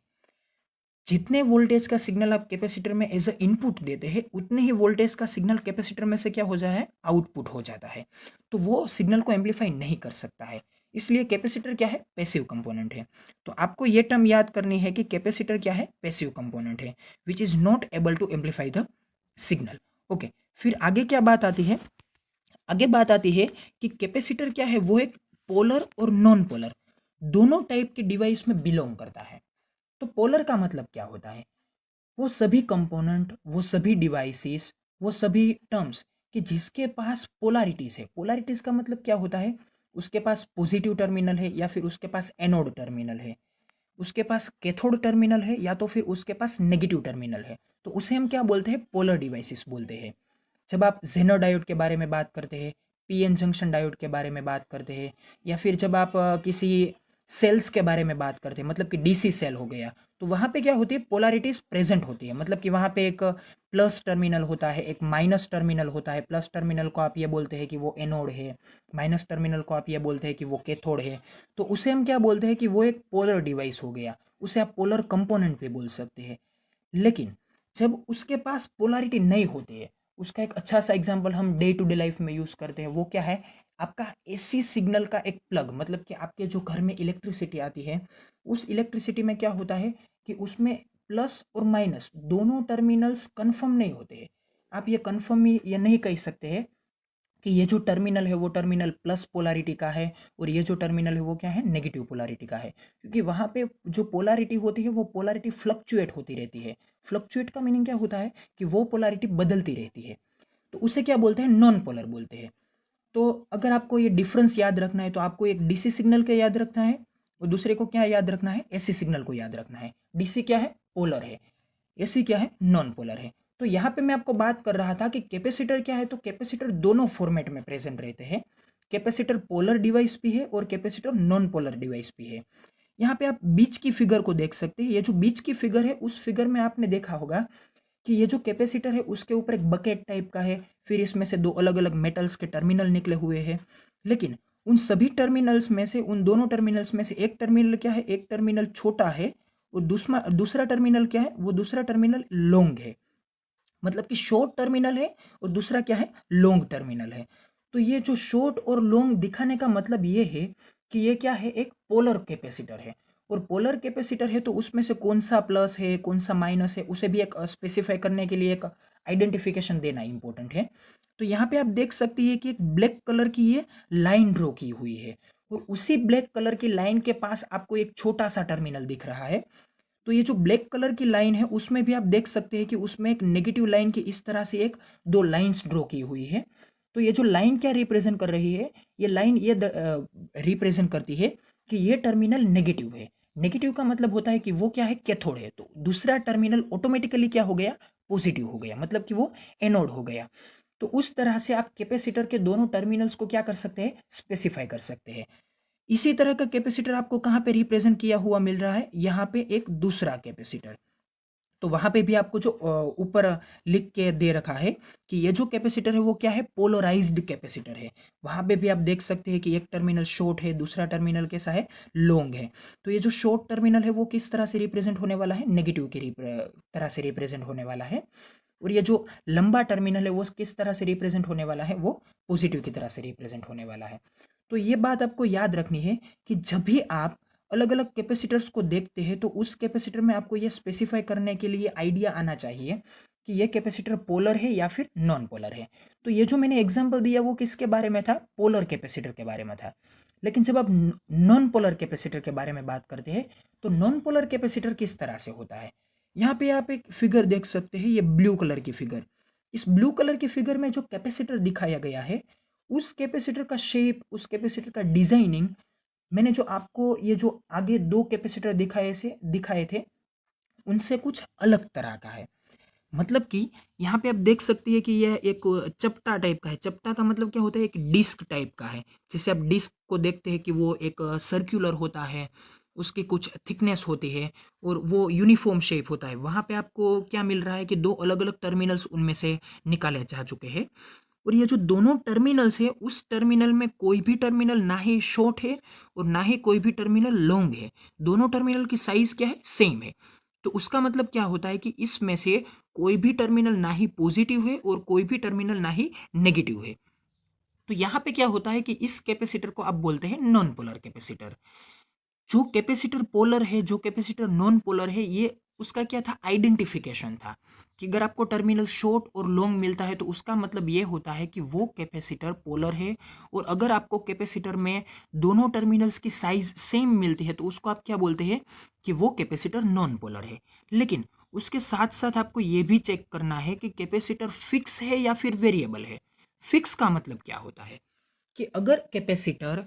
जितने वोल्टेज का सिग्नल आप कैपेसिटर में एज अ इनपुट देते हैं उतने ही वोल्टेज का सिग्नल कैपेसिटर में से क्या हो जाता है, आउटपुट हो जाता है। तो वो सिग्नल को एम्पलीफाई नहीं कर सकता है, इसलिए कैपेसिटर क्या है, पैसिव कंपोनेंट है। तो आपको ये टर्म याद करनी है कि कैपेसिटर क्या है, पैसिव कंपोनेंट है which is not able to amplify the signal. Okay, फिर आगे क्या बात आती है, आगे बात आती है कि कैपेसिटर क्या है, वो एक पोलर और नॉन पोलर दोनों टाइप के डिवाइस में बिलोंग करता है। तो पोलर का मतलब क्या होता है, वो सभी कंपोनेंट, वो सभी डिवाइसेस, वो सभी टर्म्स कि जिसके पास पोलैरिटीज है। पोलैरिटीज का मतलब क्या होता है, उसके पास पॉजिटिव टर्मिनल है या फिर उसके पास एनोड टर्मिनल है, उसके पास कैथोड टर्मिनल है या तो फिर उसके पास नेगेटिव टर्मिनल है। तो उसे हम क्या बोलते हैं, पोलर डिवाइसेस बोलते हैं। जब आप जेनर डायोड के बारे में बात करते हैं, पीएन जंक्शन डायोड के बारे में बात करते हैं, या फिर जब आप किसी सेल्स के बारे में बात करते हैं, मतलब कि डीसी सेल हो गया, तो वहाँ पे क्या होती है, पोलैरिटीज प्रेजेंट होती है। मतलब कि वहाँ पे एक प्लस टर्मिनल होता है, एक माइनस टर्मिनल होता है। प्लस टर्मिनल को आप ये बोलते हैं कि वो एनोड है, माइनस टर्मिनल को आप ये बोलते हैं कि वो कैथोड है। तो उसे हम क्या बोलते हैं कि वो एक पोलर डिवाइस हो गया, उसे आप पोलर कंपोनेंट भी बोल सकते हैं। लेकिन जब उसके पास पोलैरिटी नहीं होती है, उसका एक अच्छा सा एग्जांपल हम डे टू डे लाइफ में यूज़ करते हैं, वो क्या है, आपका एसी सिग्नल का एक प्लग। मतलब कि आपके जो घर में इलेक्ट्रिसिटी आती है, उस इलेक्ट्रिसिटी में क्या होता है कि उसमें प्लस और माइनस दोनों टर्मिनल्स कंफर्म नहीं होते हैं। आप ये कंफर्म ही ये नहीं कह सकते हैं कि ये जो टर्मिनल है वो टर्मिनल प्लस पोलैरिटी का है और ये जो टर्मिनल है वो क्या है, नेगेटिव पोलैरिटी का है। क्योंकि वहाँ पे जो पोलैरिटी होती है वो पोलैरिटी फ्लक्चुएट होती रहती है। फ्लक्चुएट का मीनिंग क्या होता है कि वो पोलैरिटी बदलती रहती है, तो उसे क्या बोलते हैं, नॉन पोलर बोलते हैं। तो अगर आपको ये डिफरेंस याद रखना है तो आपको एक डीसी सिग्नल का याद रखना है और दूसरे को क्या याद रखना है, एसी सिग्नल को याद रखना है। डीसी क्या है, पोलर है, एसी क्या है, नॉन पोलर है। तो यहाँ पे मैं आपको बात कर रहा था कि कैपेसिटर क्या है, तो कैपेसिटर दोनों फॉर्मेट में प्रेजेंट रहते हैं। कैपेसिटर पोलर डिवाइस भी है और कैपेसिटर नॉन पोलर डिवाइस भी है। यहाँ पे आप बीच की फिगर को देख सकते हैं। ये जो बीच की फिगर है, उस फिगर में आपने देखा होगा कि ये जो कैपेसिटर है उसके ऊपर एक बकेट टाइप का है, फिर इसमें से दो अलग अलग मेटल्स के टर्मिनल निकले हुए हैं। लेकिन उन सभी टर्मिनल्स में से, उन दोनों टर्मिनल्स में से एक टर्मिनल क्या है, एक टर्मिनल छोटा है और दूसरा दूसरा टर्मिनल क्या है, वो दूसरा टर्मिनल लॉन्ग है। मतलब कि शॉर्ट टर्मिनल है और दूसरा क्या है, लॉन्ग टर्मिनल है। तो ये जो शॉर्ट और लॉन्ग दिखाने का मतलब ये है कि ये क्या है, एक पोलर कैपेसिटर है। और पोलर कैपेसिटर है तो उसमें से कौन सा प्लस है कौन सा माइनस है उसे भी एक स्पेसिफाई करने के लिए एक आइडेंटिफिकेशन देना इंपॉर्टेंट है। तो यहाँ पे आप देख सकते हैं कि एक ब्लैक कलर की ये लाइन ड्रॉ की हुई है और उसी ब्लैक कलर की लाइन के पास आपको एक छोटा सा टर्मिनल दिख रहा है। तो ये जो ब्लैक कलर की लाइन है उसमें भी आप देख सकते हैं कि उसमें एक नेगेटिव लाइन की इस तरह से एक दो लाइंस ड्रॉ की हुई है। तो ये जो लाइन क्या रिप्रेजेंट कर रही है, ये लाइन ये रिप्रेजेंट करती है कि ये टर्मिनल नेगेटिव है। नेगेटिव का मतलब होता है कि वो क्या है, कैथोड है। तो दूसरा टर्मिनल ऑटोमेटिकली क्या हो गया, पॉजिटिव हो गया, मतलब कि वो एनोड हो गया। तो उस तरह से आप कैपेसिटर के दोनों टर्मिनल्स को क्या कर सकते हैं, स्पेसिफाई कर सकते हैं। इसी तरह का कैपेसिटर आपको कहाँ पे रिप्रेजेंट किया हुआ मिल रहा है, यहाँ पे एक दूसरा कैपेसिटर। तो वहां पे भी आपको जो ऊपर लिख के दे रखा है कि ये जो कैपेसिटर है वो क्या है, पोलराइज्ड कैपेसिटर है। वहां पे भी आप देख सकते हैं कि एक टर्मिनल शॉर्ट है, दूसरा टर्मिनल कैसा है, लॉन्ग है। तो ये जो शॉर्ट टर्मिनल है वो किस तरह से रिप्रेजेंट होने वाला है, नेगेटिव की तरह से रिप्रेजेंट होने वाला है। और ये जो लंबा टर्मिनल है वो किस तरह से रिप्रेजेंट होने वाला है, वो पॉजिटिव की तरह से रिप्रेजेंट होने वाला है। तो ये बात आपको याद रखनी है कि जब भी आप अलग अलग कैपेसिटर्स को देखते हैं तो उस कैपेसिटर में आपको ये स्पेसिफाई करने के लिए आइडिया आना चाहिए कि ये कैपेसिटर पोलर है या फिर नॉन पोलर है। तो ये जो मैंने एग्जांपल दिया वो किसके बारे में था, पोलर कैपेसिटर के बारे में था। लेकिन जब आप नॉन पोलर कैपेसिटर के बारे में बात करते हैं तो नॉन पोलर कैपेसिटर किस तरह से होता है, यहाँ पे आप एक फिगर देख सकते हैं, ये ब्लू कलर की फिगर। इस ब्लू कलर की फिगर में जो कैपेसिटर दिखाया गया है, उस कैपेसिटर का शेप, उस कैपेसिटर का डिजाइनिंग, मैंने जो आपको ये जो आगे दो कैपेसिटर दिखाए थे उनसे कुछ अलग तरह का है। मतलब कि यहाँ पे आप देख सकते हैं कि यह एक चपटा टाइप का है। चपटा का मतलब क्या होता है, एक डिस्क टाइप का है। जैसे आप डिस्क को देखते हैं कि वो एक सर्कुलर होता है, उसकी कुछ थिकनेस होती है और वो यूनिफॉर्म शेप होता है। वहाँ पे आपको क्या मिल रहा है कि दो अलग अलग टर्मिनल्स उनमें से निकाले जा चुके हैं। और ये जो दोनों टर्मिनल्स है, उस टर्मिनल में कोई भी टर्मिनल ना ही शॉर्ट है और ना ही कोई भी टर्मिनल लॉन्ग है। दोनों टर्मिनल की साइज क्या है, सेम है। तो उसका मतलब क्या होता है कि इसमें से कोई भी टर्मिनल ना ही पॉजिटिव है और कोई भी टर्मिनल ना ही नेगेटिव है। तो यहाँ पे क्या होता है कि इस कैपेसिटर को आप बोलते हैं नॉन पोलर कैपेसिटर। जो कैपेसिटर पोलर है, जो कैपेसिटर नॉन पोलर है, ये उसका क्या था, आइडेंटिफिकेशन था कि अगर आपको टर्मिनल शॉर्ट और लॉन्ग मिलता है तो उसका मतलब ये होता है कि वो कैपेसिटर पोलर है। और अगर आपको कैपेसिटर में दोनों टर्मिनल्स की साइज सेम मिलती है तो उसको आप क्या बोलते हैं कि वो कैपेसिटर नॉन पोलर है। लेकिन उसके साथ साथ आपको ये भी चेक करना है कि कैपेसिटर फिक्स है या फिर वेरिएबल है। फिक्स का मतलब क्या होता है कि अगर कैपेसिटर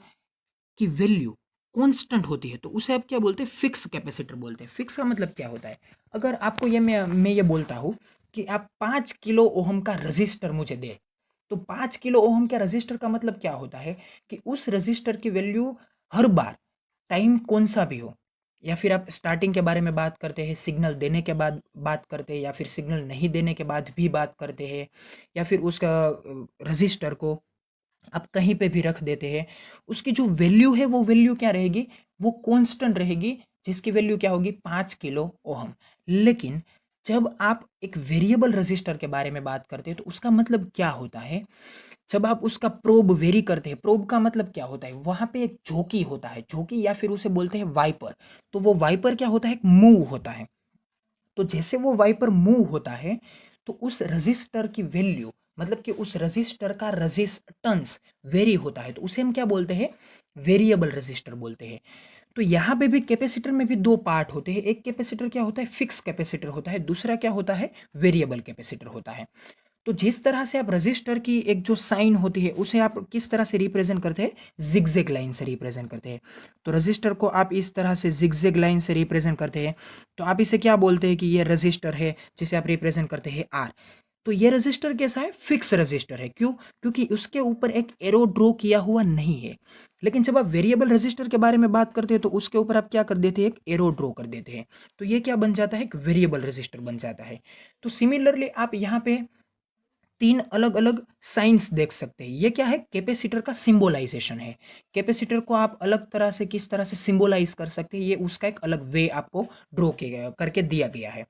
की वैल्यू कांस्टेंट होती है तो उसे आप क्या बोलते हैं, फिक्स कैपेसिटर बोलते हैं। फिक्स का मतलब क्या होता है, अगर आपको ये मैं ये बोलता हूँ कि आप 5 किलो ओहम का रजिस्टर मुझे दे, तो 5 किलो ओहम का रजिस्टर का मतलब क्या होता है कि उस रजिस्टर की वैल्यू हर बार, टाइम कौन सा भी हो, या फिर आप स्टार्टिंग के बारे में बात करते हैं, सिग्नल देने के बाद बात करते हैं, या फिर सिग्नल नहीं देने के बाद भी बात करते हैं, या फिर उसका रजिस्टर को आप कहीं पे भी रख देते हैं, उसकी जो वैल्यू है वो वैल्यू क्या रहेगी, वो कांस्टेंट रहेगी, जिसकी वैल्यू क्या होगी, 5 किलो ओहम। लेकिन जब आप एक वेरिएबल रजिस्टर के बारे में बात करते हैं तो उसका मतलब क्या होता है, जब आप उसका प्रोब वेरी करते हैं, प्रोब का मतलब क्या होता है, वहां पे एक जोकी होता है, जोकी या फिर उसे बोलते हैं वाइपर। तो वो वाइपर क्या होता है, एक मूव होता है। तो जैसे वो वाइपर मूव होता है तो उस रजिस्टर की वैल्यू, मतलब कि उस रजिस्टर का रजिस्टेंस वेरी होता है, तो उसे हम क्या बोलते हैं, वेरिएबल रजिस्टर बोलते हैं। तो यहाँ पे भी कैपेसिटर में भी दो पार्ट होते हैं। एक कैपेसिटर क्या होता है, फिक्स कैपेसिटर होता है, दूसरा क्या होता है, वेरिएबल कैपेसिटर होता है। तो जिस तरह से आप रजिस्टर की एक जो साइन होती है उसे आप किस तरह से रिप्रेजेंट करते हैं, जिगजैग लाइन से रिप्रेजेंट करते हैं। तो रजिस्टर को आप इस तरह से जिगजैग लाइन से रिप्रेजेंट करते हैं, तो आप इसे क्या बोलते हैं कि ये रजिस्टर है जिसे आप रिप्रेजेंट करते हैं आर। तो ये रजिस्टर कैसा है, फिक्स रजिस्टर है। क्यों? क्योंकि उसके ऊपर एक एरो ड्रॉ किया हुआ नहीं है। लेकिन जब आप वेरिएबल रजिस्टर के बारे में बात करते हैं तो उसके ऊपर आप क्या कर देते हैं, एक एरो ड्रॉ कर देते हैं। तो ये क्या बन जाता है, एक वेरिएबल रजिस्टर बन जाता है। तो सिमिलरली आप यहाँ पे तीन अलग अलग साइंस देख सकते हैं। ये क्या है, कैपेसिटर का सिंबोलाइजेशन है। कैपेसिटर को आप अलग तरह से किस तरह से सिंबोलाइज कर सकते हैं, ये उसका एक अलग वे आपको ड्रॉ किया गया करके दिया गया है।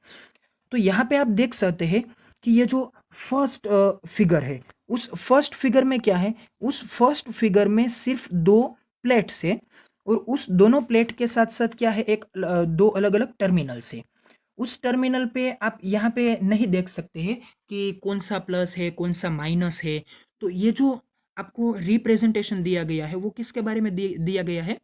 तो यहाँ पे आप देख सकते हैं कि ये जो फर्स्ट फिगर है, उस फर्स्ट फिगर में क्या है, उस फर्स्ट फिगर में सिर्फ दो प्लेट्स है, और उस दोनों प्लेट के साथ साथ क्या है, एक दो अलग अलग टर्मिनल्स है। उस टर्मिनल पे आप यहाँ पे नहीं देख सकते हैं कि कौन सा प्लस है कौन सा माइनस है। तो ये जो आपको रिप्रेजेंटेशन दिया गया है वो किसके बारे में दिया गया है,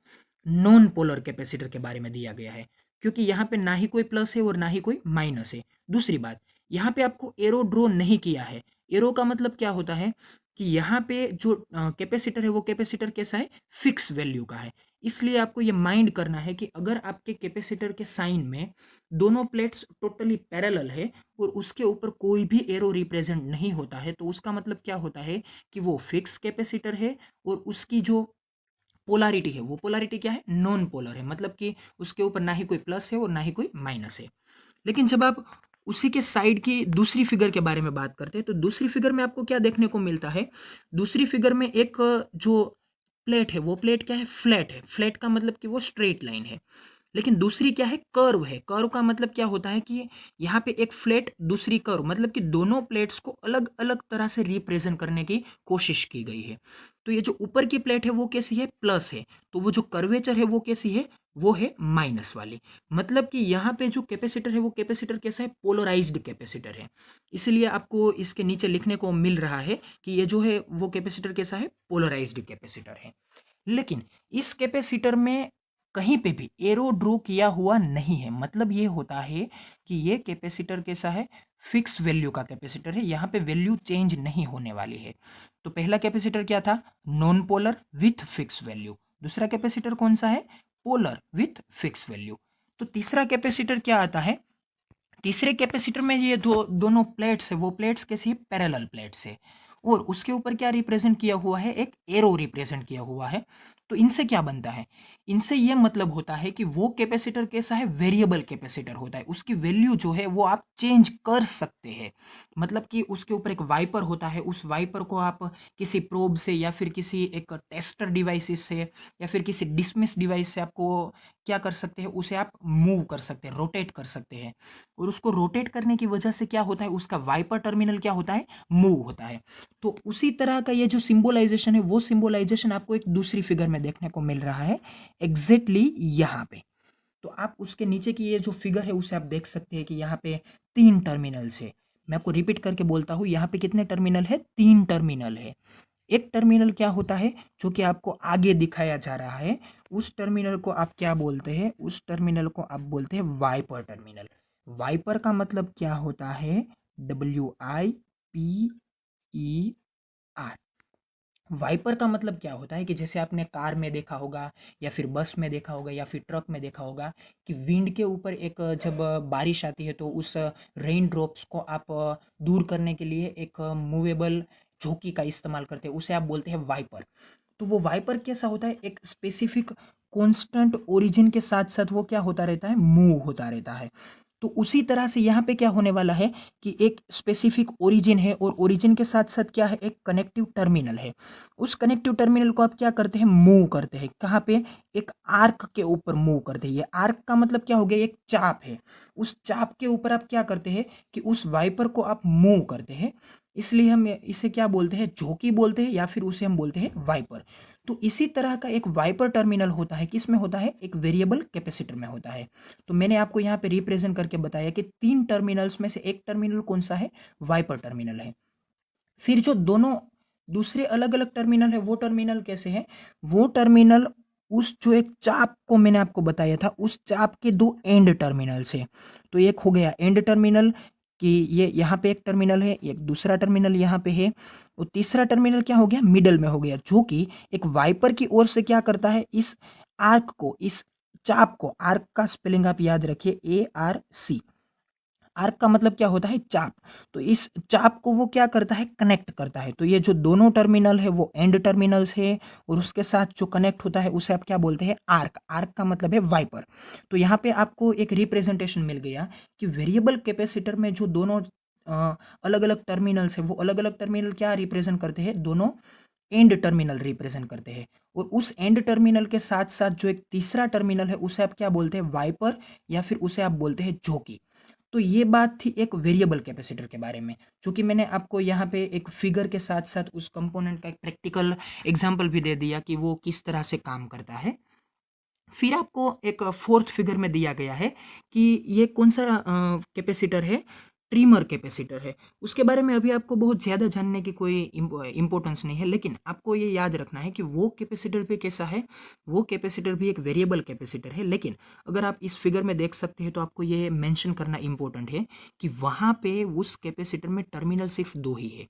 नॉन पोलर कैपेसिटर के बारे में दिया गया है। क्योंकि यहाँ पे ना ही कोई प्लस है और ना ही कोई माइनस है। दूसरी बात, यहाँ पे आपको एरो ड्रॉ नहीं किया है। एरो का मतलब क्या होता है कि यहाँ पे जो कैपेसिटर है वो कैपेसिटर कैसा है, फिक्स वैल्यू का है। इसलिए आपको ये माइंड करना है कि अगर आपके कैपेसिटर के साइन में दोनों प्लेट्स टोटली पैरेलल है और उसके ऊपर कोई भी एरो रिप्रेजेंट नहीं होता है, तो उसका मतलब क्या होता है कि वो फिक्स कैपेसिटर है और उसकी जो पोलारिटी है वो पोलारिटी क्या है, नॉन पोलर है। मतलब कि उसके ऊपर ना ही कोई प्लस है और ना ही कोई माइनस है। लेकिन जब आप उसी के साइड की दूसरी फिगर के बारे में बात करते हैं तो दूसरी फिगर में आपको क्या देखने को मिलता है, दूसरी फिगर में एक जो प्लेट है वो प्लेट क्या है, फ्लैट है। फ्लैट का मतलब कि वो स्ट्रेट लाइन है। लेकिन दूसरी क्या है, कर्व है। कर्व का मतलब क्या होता है कि यहाँ पे एक फ्लैट दूसरी कर्व, मतलब कि दोनों प्लेट्स को अलग अलग तरह से रिप्रेजेंट करने की कोशिश की गई है। तो ये जो ऊपर की प्लेट है वो कैसी है, प्लस है। तो वो जो कर्वेचर है वो कैसी है, वो है माइनस वाली। मतलब कि यहाँ पे जो कैपेसिटर है वो कैपेसिटर कैसा है, पोलराइज्ड कैपेसिटर है। इसलिए आपको इसके नीचे लिखने को मिल रहा है कि ये जो है वो कैपेसिटर कैसा है, पोलराइज्ड कैपेसिटर है। लेकिन इस कैपेसिटर में कहीं पे भी एरो ड्रॉ किया हुआ नहीं है। मतलब ये होता है कि ये कैपेसिटर कैसा है, फिक्स वैल्यू का कैपेसिटर है। यहाँ पे वैल्यू चेंज नहीं होने वाली है। तो पहला कैपेसिटर क्या था, non polar with fix value. दूसरा कैपेसिटर कौन सा है, पोलर विथ फिक्स वैल्यू। तो तीसरा कैपेसिटर क्या आता है, तीसरे कैपेसिटर में ये दोनों प्लेट्स है वो प्लेट्स कैसी है, पैरेलल प्लेट्स है। और उसके ऊपर क्या रिप्रेजेंट किया हुआ है, एक एरो रिप्रेजेंट किया हुआ है। तो इनसे क्या बनता है, इनसे ये मतलब होता है कि वो कैपेसिटर कैसा है, वेरिएबल कैपेसिटर होता है। उसकी वैल्यू जो है वो आप चेंज कर सकते हैं। मतलब कि उसके ऊपर एक वाइपर होता है, उस वाइपर को आप किसी प्रोब से या फिर किसी एक टेस्टर डिवाइसेस से या फिर किसी डिसमिस डिवाइस से आपको क्या कर सकते हैं, उसे आप मूव कर सकते हैं, रोटेट कर सकते हैं। और उसको रोटेट करने की वजह से क्या होता है, उसका वाइपर टर्मिनल क्या होता है, मूव होता है। तो उसी तरह का ये जो सिंबलाइजेशन है वो सिंबलाइजेशन आपको एक दूसरी फिगर में देखने को मिल रहा है, एग्जैक्टली यहाँ पे। तो आप उसके नीचे की ये जो फिगर है उसे आप देख सकते हैं कि यहाँ पे तीन टर्मिनल्स है। मैं आपको रिपीट करके बोलता हूँ, यहाँ पे कितने टर्मिनल है, तीन टर्मिनल है। एक टर्मिनल क्या होता है जो कि आपको आगे दिखाया जा रहा है, उस टर्मिनल को आप क्या बोलते हैं, उस टर्मिनल को आप बोलते हैं वाइपर टर्मिनल। वाइपर का मतलब क्या होता है, WIPER। वाइपर का मतलब क्या होता है कि जैसे आपने कार में देखा होगा या फिर बस में देखा होगा या फिर ट्रक में देखा होगा कि विंड के ऊपर एक जब बारिश आती है तो उस रेन ड्रॉप्स को आप दूर करने के लिए एक मूवेबल झोंकी का इस्तेमाल करते हैं, उसे आप बोलते हैं वाइपर। तो वो वाइपर कैसा होता है, एक स्पेसिफिक कांस्टेंट ओरिजिन के साथ साथ वो क्या होता रहता है, मूव होता रहता है। तो उसी तरह से यहाँ पे क्या होने वाला है कि एक स्पेसिफिक ओरिजिन है और ओरिजिन के साथ साथ क्या है, एक कनेक्टिव टर्मिनल है। उस कनेक्टिव टर्मिनल को आप क्या करते हैं, मूव करते हैं। कहाँ पे, एक आर्क के ऊपर मूव करते हैं। ये आर्क का मतलब क्या हो गया, एक चाप है। उस चाप के ऊपर आप क्या करते हैं कि उस वाइपर को आप मूव करते हैं। इसलिए हम इसे क्या बोलते हैं, झोंकी बोलते हैं या फिर उसे हम बोलते हैं वाइपर। तो इसी तरह का एक वाइपर टर्मिनल होता है, किस में होता है, एक वेरिएबल कैपेसिटर में होता है। तो मैंने आपको यहाँ पे रिप्रेजेंट करके बताया कि तीन टर्मिनल्स में से एक टर्मिनल कौन सा है, वाइपर टर्मिनल है। फिर जो दोनों दूसरे अलग अलग टर्मिनल है वो टर्मिनल कैसे हैं, वो टर्मिनल उस जो एक चाप को मैंने आपको बताया था उस चाप के दो एंड टर्मिनल से। तो एक हो गया एंड टर्मिनल, कि ये यहाँ पे एक टर्मिनल है, एक दूसरा टर्मिनल यहाँ पे है और तीसरा टर्मिनल क्या हो गया, मिडल में हो गया, जो कि एक वाइपर की ओर से क्या करता है, इस आर्क को, इस चाप को, आर्क का स्पेलिंग आप याद रखिए ARC। आर्क का मतलब क्या होता है, चाप। तो इस चाप को वो क्या करता है, कनेक्ट करता है। तो ये जो दोनों टर्मिनल है वो एंड टर्मिनल्स है और उसके साथ जो कनेक्ट होता है उसे आप क्या बोलते हैं, आर्क। आर्क का मतलब है वाइपर। तो यहाँ पे आपको एक रिप्रेजेंटेशन मिल गया कि वेरिएबल कैपेसिटर में जो दोनों अलग अलग टर्मिनल्स है वो अलग अलग टर्मिनल क्या रिप्रेजेंट करते हैं, दोनों एंड टर्मिनल रिप्रेजेंट करते हैं। और उस एंड टर्मिनल के साथ साथ जो एक तीसरा टर्मिनल है उसे आप क्या बोलते हैं, वाइपर, या फिर उसे आप बोलते हैं जोकी। तो ये बात थी एक वेरिएबल कैपेसिटर के बारे में, जो कि मैंने आपको यहाँ पे एक फिगर के साथ साथ उस कंपोनेंट का एक प्रैक्टिकल एग्जांपल भी दे दिया कि वो किस तरह से काम करता है। फिर आपको एक फोर्थ फिगर में दिया गया है कि ये कौन सा कैपेसिटर है, ट्रिमर कैपेसिटर है। उसके बारे में अभी आपको बहुत ज़्यादा जानने की कोई इम्पोर्टेंस नहीं है, लेकिन आपको ये याद रखना है कि वो कैपेसिटर भी कैसा है, वो कैपेसिटर भी एक वेरिएबल कैपेसिटर है। लेकिन अगर आप इस फिगर में देख सकते हैं तो आपको ये मेंशन करना इम्पोर्टेंट है कि वहाँ पे उस कैपेसिटर में टर्मिनल सिर्फ दो ही है।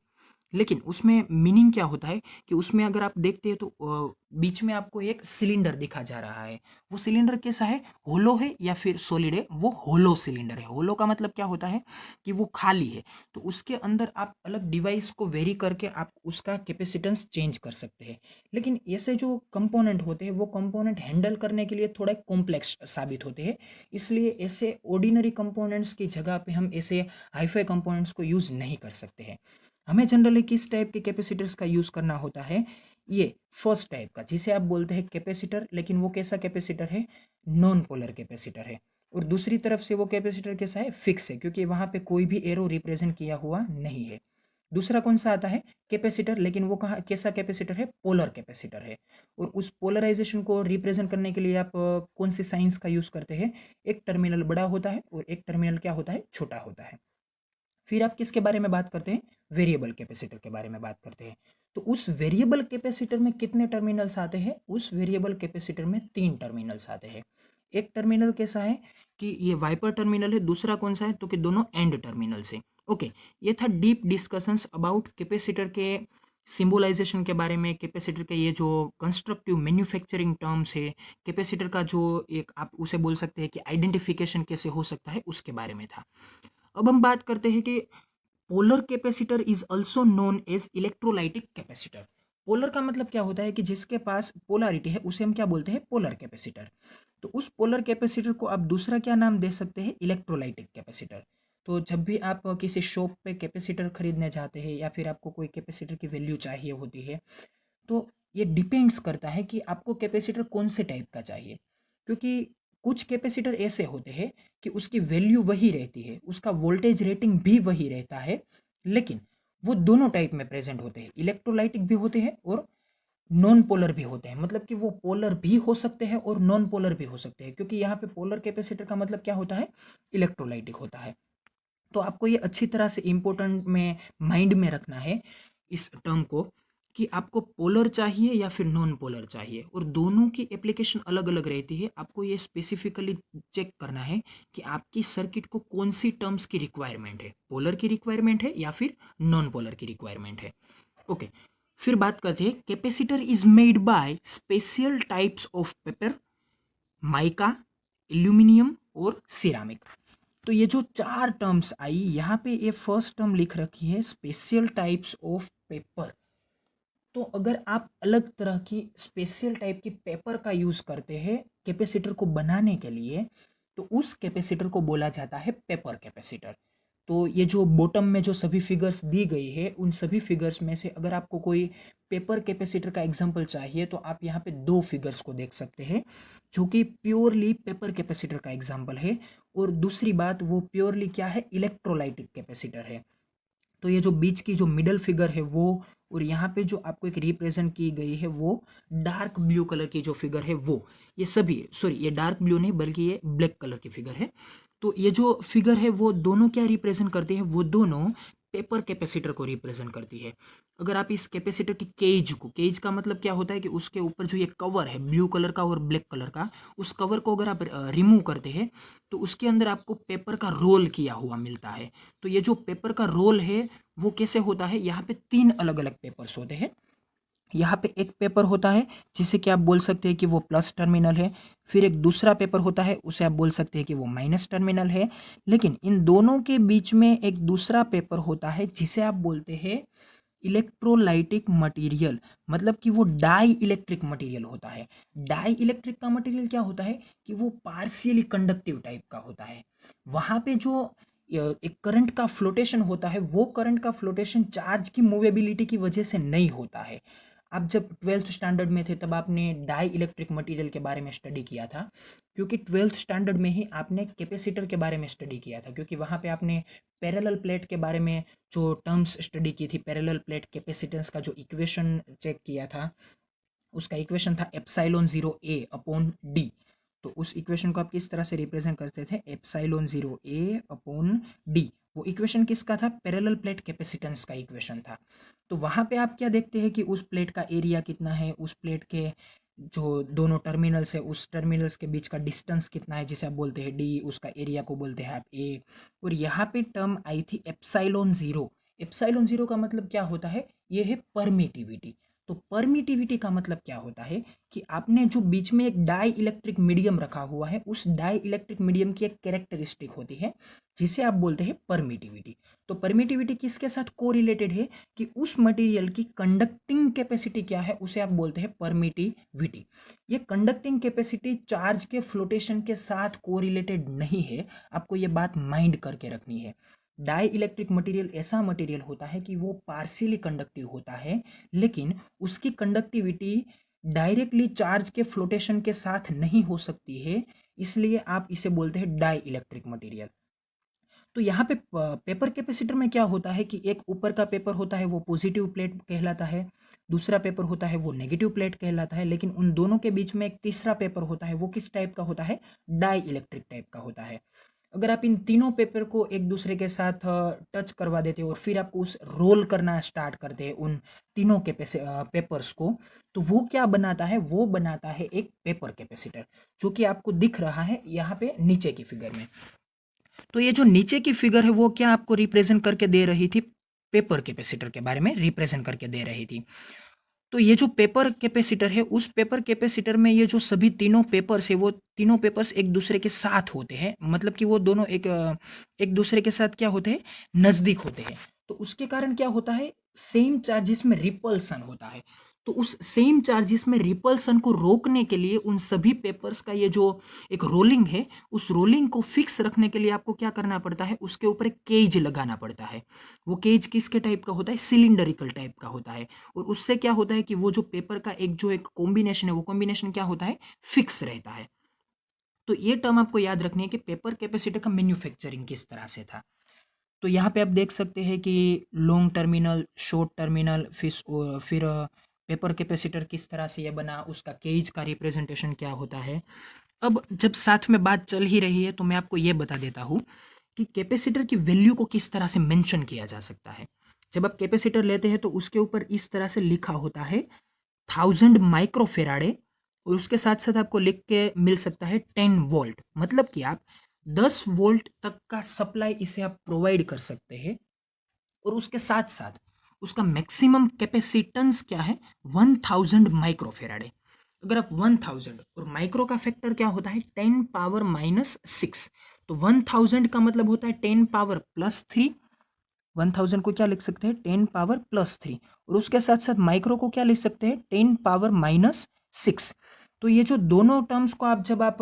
लेकिन उसमें मीनिंग क्या होता है कि उसमें अगर आप देखते हैं तो बीच में आपको एक सिलेंडर दिखा जा रहा है। वो सिलेंडर कैसा है, होलो है या फिर सॉलिड है, वो होलो सिलेंडर है। होलो का मतलब क्या होता है कि वो खाली है। तो उसके अंदर आप अलग डिवाइस को वेरी करके आप उसका कैपेसिटेंस चेंज कर सकते हैं। लेकिन ऐसे जो कंपोनेंट होते हैं वो कंपोनेंट हैंडल करने के लिए थोड़ा कॉम्प्लेक्स साबित होते हैं। इसलिए ऐसे ऑर्डिनरी कंपोनेंट्स की जगह पे हम ऐसे हाईफाई कंपोनेंट्स को यूज़ नहीं कर सकते हैं। हमें जनरली किस टाइप के कैपेसिटर्स का यूज़ करना होता है, ये फर्स्ट टाइप का, जिसे आप बोलते हैं कैपेसिटर। लेकिन वो कैसा कैपेसिटर है, नॉन पोलर कैपेसिटर है। और दूसरी तरफ से वो कैपेसिटर कैसा है, फिक्स है, क्योंकि वहाँ पे कोई भी एरो रिप्रेजेंट किया हुआ नहीं है। दूसरा कौन सा आता है, कैपेसिटर, लेकिन वो कहाँ कैसा कैपेसिटर है, पोलर कैपेसिटर है। और उस पोलराइजेशन को रिप्रेजेंट करने के लिए आप कौन सी साइंस का यूज़ करते हैं, एक टर्मिनल बड़ा होता है और एक टर्मिनल क्या होता है, छोटा होता है। फिर आप किसके बारे में बात करते हैं, वेरिएबल कैपेसिटर के बारे में बात करते हैं। तो उस वेरिएबल कैपेसिटर में कितने टर्मिनल्स आते हैं, उस वेरिएबल कैपेसिटर में 3 टर्मिनल्स आते हैं। एक टर्मिनल कैसा है कि ये वाइपर टर्मिनल है, दूसरा कौन सा है तो कि दोनों एंड टर्मिनल्स है। ओके, ये था डीप डिस्कशंस अबाउट कैपेसिटर के सिंबलाइजेशन के बारे में, कैपेसिटर के ये जो कंस्ट्रक्टिव मैन्युफैक्चरिंग टर्म्स है, कैपेसिटर का जो एक आप उसे बोल सकते हैं कि आइडेंटिफिकेशन कैसे हो सकता है, उसके बारे में था। अब हम बात करते हैं कि polar capacitor is also known as electrolytic capacitor. Polar का मतलब क्या होता है कि जिसके पास पोलैरिटी है उसे हम क्या बोलते हैं, पोलर कैपेसिटर। तो उस पोलर कैपेसिटर को आप दूसरा क्या नाम दे सकते हैं, इलेक्ट्रोलाइटिक कैपेसिटर। तो जब भी आप किसी शॉप पे कैपेसिटर खरीदने जाते हैं या फिर आपको कोई कैपेसिटर की वैल्यू चाहिए होती है, तो ये डिपेंड्स करता है कि आपको कैपेसिटर कौन से टाइप का चाहिए। क्योंकि कुछ कैपेसिटर ऐसे होते हैं कि उसकी वैल्यू वही रहती है, उसका वोल्टेज रेटिंग भी वही रहता है, लेकिन वो दोनों टाइप में प्रेजेंट होते हैं, इलेक्ट्रोलाइटिक भी होते हैं और नॉन पोलर भी होते हैं। मतलब कि वो पोलर भी हो सकते हैं और नॉन पोलर भी हो सकते हैं, क्योंकि यहाँ पे पोलर कैपेसिटर का मतलब क्या होता है, इलेक्ट्रोलाइटिक होता है। तो आपको ये अच्छी तरह से इम्पोर्टेंट में माइंड में रखना है इस टर्म को, कि आपको पोलर चाहिए या फिर नॉन पोलर चाहिए, और दोनों की एप्लीकेशन अलग अलग रहती है। आपको ये स्पेसिफिकली चेक करना है कि आपकी सर्किट को कौन सी टर्म्स की रिक्वायरमेंट है, पोलर की रिक्वायरमेंट है या फिर नॉन पोलर की रिक्वायरमेंट है। ओके, फिर बात करते हैं, capacitor is made by special types of paper, mica, aluminium और सिरामिक। तो ये जो 4 टर्म्स आई यहाँ पे, ये फर्स्ट टर्म लिख रखी है स्पेशल टाइप्स ऑफ पेपर। तो अगर आप अलग तरह की स्पेशल टाइप की पेपर का यूज़ करते हैं कैपेसिटर को बनाने के लिए, तो उस कैपेसिटर को बोला जाता है पेपर कैपेसिटर। तो ये जो बॉटम में जो सभी फिगर्स दी गई है, उन सभी फिगर्स में से अगर आपको कोई पेपर कैपेसिटर का एग्जांपल चाहिए तो आप यहाँ पे 2 फिगर्स को देख सकते हैं, जो कि प्योरली पेपर कैपेसिटर का एग्जांपल है। और दूसरी बात, वो प्योरली क्या है, इलेक्ट्रोलाइटिक कैपेसिटर है। तो ये जो बीच की जो मिडल फिगर है वो, और यहाँ पे जो आपको एक रिप्रेजेंट की गई है वो डार्क ब्लू कलर की जो फिगर है वो, ये सभी, सॉरी ये डार्क ब्लू नहीं बल्कि ये ब्लैक कलर की फिगर है। तो ये जो फिगर है वो दोनों क्या रिप्रेजेंट करते हैं, वो दोनों पेपर कैपेसिटर को रिप्रेजेंट करती है। अगर आप इस कैपेसिटर की केज का मतलब क्या होता है कि उसके ऊपर जो ये कवर है ब्लू कलर का और ब्लैक कलर का, उस कवर को अगर आप रिमूव करते हैं तो उसके अंदर आपको पेपर का रोल किया हुआ मिलता है। तो ये जो पेपर का रोल है वो कैसे होता है, यहाँ पे 3 अलग-अलग पेपर्स होते हैं। यहाँ पे एक पेपर होता है जिसे कि आप बोल सकते हैं कि वो प्लस टर्मिनल है, फिर एक दूसरा पेपर होता है उसे आप बोल सकते हैं कि वो माइनस टर्मिनल है। लेकिन इन दोनों के बीच में एक दूसरा पेपर होता है जिसे आप बोलते हैं इलेक्ट्रोलाइटिक मटेरियल, मतलब कि वो डाई इलेक्ट्रिक मटेरियल होता है। डाई इलेक्ट्रिक का मटेरियल क्या होता है कि वो पार्शियली कंडक्टिव टाइप का होता है। वहाँ पे जो एक करंट का फ्लोटेशन होता है, वो करंट का फ्लोटेशन चार्ज की मूवेबिलिटी की वजह से नहीं होता है। आप जब 12th स्टैंडर्ड में थे तब आपने डाई इलेक्ट्रिक मटेरियल के बारे में स्टडी किया था, क्योंकि 12th स्टैंडर्ड में ही आपने कैपेसिटर के बारे में स्टडी किया था, क्योंकि वहाँ पे आपने पैरेलल प्लेट के बारे में जो टर्म्स स्टडी की थी, पैरेलल प्लेट कैपेसिटेंस का जो इक्वेशन चेक किया था, उसका इक्वेशन था एप्सिलॉन 0 ए अपॉन डी। तो उस इक्वेशन को आप किस तरह से रिप्रेजेंट करते थे, एप्सिलॉन 0 ए अपॉन डी। वो इक्वेशन किसका था, पैरेलल प्लेट कैपेसिटेंस का इक्वेशन था। तो वहाँ पे आप क्या देखते हैं कि उस प्लेट का एरिया कितना है, उस प्लेट के जो दोनों टर्मिनल्स है उस टर्मिनल्स के बीच का डिस्टेंस कितना है जिसे आप बोलते हैं डी, उसका एरिया को बोलते हैं आप ए। और यहाँ पे टर्म आई थी एप्सिलॉन 0। एप्सिलॉन 0 का मतलब क्या होता है, ये है परमिटिविटी। तो परमिटिविटी का मतलब क्या होता है कि आपने जो बीच में एक डाई इलेक्ट्रिक मीडियम रखा हुआ है, उस डाई इलेक्ट्रिक मीडियम की एक कैरेक्टरिस्टिक होती है जिसे आप बोलते हैं परमिटिविटी। तो परमिटिविटी किसके साथ कोरिलेटेड है कि उस मटेरियल की कंडक्टिंग कैपेसिटी क्या है, उसे आप बोलते हैं परमिटिविटी। ये कंडक्टिंग कैपेसिटी चार्ज के फ्लोटेशन के साथ कोरिलेटेड नहीं है, आपको ये बात माइंड करके रखनी है। डाई इलेक्ट्रिक मटेरियल ऐसा मटेरियल होता है कि वो पार्शियली कंडक्टिव होता है, लेकिन उसकी कंडक्टिविटी डायरेक्टली चार्ज के फ्लोटेशन के साथ नहीं हो सकती है, इसलिए आप इसे बोलते हैं डाई इलेक्ट्रिक मटेरियल। तो यहाँ पे पेपर कैपेसिटर में क्या होता है कि एक ऊपर का पेपर होता है वो पॉजिटिव प्लेट कहलाता है, दूसरा पेपर होता है वो नेगेटिव प्लेट कहलाता है, लेकिन उन दोनों के बीच में एक तीसरा पेपर होता है, वो किस टाइप का होता है, डाई इलेक्ट्रिक टाइप का होता है। अगर आप इन तीनों पेपर को एक दूसरे के साथ टच करवा देते हो और फिर आपको उस रोल करना स्टार्ट करते हैं उन तीनों के पेपर्स को, तो वो क्या बनाता है, वो बनाता है एक पेपर कैपेसिटर, जो कि आपको दिख रहा है यहाँ पे नीचे की फिगर में। तो ये जो नीचे की फिगर है वो क्या आपको रिप्रेजेंट करके दे रही थी, पेपर कैपेसिटर के बारे में रिप्रेजेंट करके दे रही थी। तो ये जो पेपर कैपेसिटर है, उस पेपर कैपेसिटर में ये जो सभी तीनों पेपर्स है वो तीनों पेपर्स एक दूसरे के साथ होते हैं, मतलब कि वो दोनों एक दूसरे के साथ क्या होते हैं, नज़दीक होते हैं। तो उसके कारण क्या होता है, सेम चार्जेस में रिपल्सन होता है। तो उस सेम चार्जेस में रिपल्सन को रोकने के लिए उन सभी पेपर्स का ये जो एक रोलिंग है, उस रोलिंग को फिक्स रखने के लिए आपको क्या करना पड़ता है, उसके ऊपर एक केज लगाना पड़ता है। वो केज किसके टाइप का होता है, सिलिंडरिकल टाइप का होता है। और उससे क्या होता है कि वो जो पेपर का एक कॉम्बिनेशन है, वो कॉम्बिनेशन क्या होता है, फिक्स रहता है। तो ये टर्म आपको याद रखनी है कि पेपर कैपेसिटर का मैन्युफैक्चरिंग किस तरह से था। तो यहाँ पे आप देख सकते हैं कि लॉन्ग टर्मिनल, शॉर्ट टर्मिनल, फिर पेपर कैपेसिटर किस तरह से ये बना, उसका केज का रिप्रेजेंटेशन क्या होता है। अब जब साथ में बात चल ही रही है तो मैं आपको ये बता देता हूँ कि कैपेसिटर की वैल्यू को किस तरह से मेंशन किया जा सकता है। जब आप कैपेसिटर लेते हैं तो उसके ऊपर इस तरह से लिखा होता है 1000 माइक्रोफेराडे, और उसके साथ साथ आपको लिख के मिल सकता है 10 वोल्ट, मतलब कि आप 10 वोल्ट तक का सप्लाई इसे आप प्रोवाइड कर सकते हैं। और उसके साथ साथ उसका मैक्सिमम कैपेसिटेंस क्या है, 1000 माइक्रोफेराडे। अगर आप 1000, और माइक्रो का फैक्टर क्या होता है, 10 पावर माइनस 6, तो 1000 का मतलब होता है 10 पावर प्लस 3। 1000 को क्या लिख सकते हैं, 10 पावर प्लस 3, और उसके साथ साथ माइक्रो को क्या लिख सकते हैं, 10 पावर माइनस 6। तो ये जो दोनों टर्म्स को आप जब आप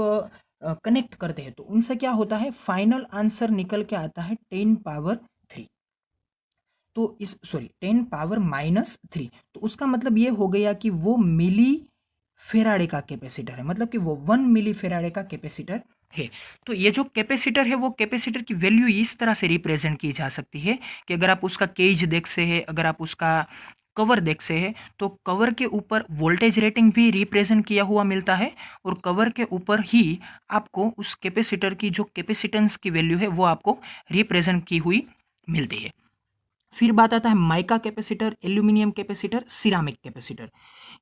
कनेक्ट करते हैं तो उनसे क्या होता है, फाइनल आंसर निकल के आता है 10 पावर 3। तो इस 10 पावर माइनस 3, तो उसका मतलब ये हो गया कि वो मिली फेराडे का कैपेसिटर है, मतलब कि वो 1 मिली फेराडे का कैपेसिटर है। तो ये जो कैपेसिटर है वो कैपेसिटर की वैल्यू इस तरह से रिप्रेजेंट की जा सकती है कि अगर आप उसका केज देख से है, अगर आप उसका कवर देख से है, तो कवर के ऊपर वोल्टेज रेटिंग भी रिप्रेजेंट किया हुआ मिलता है, और कवर के ऊपर ही आपको उस कैपेसिटर की जो कैपेसिटेंस की वैल्यू है वो आपको रिप्रेजेंट की हुई मिलती है। फिर बात आता है mica capacitor, aluminium capacitor, ceramic capacitor.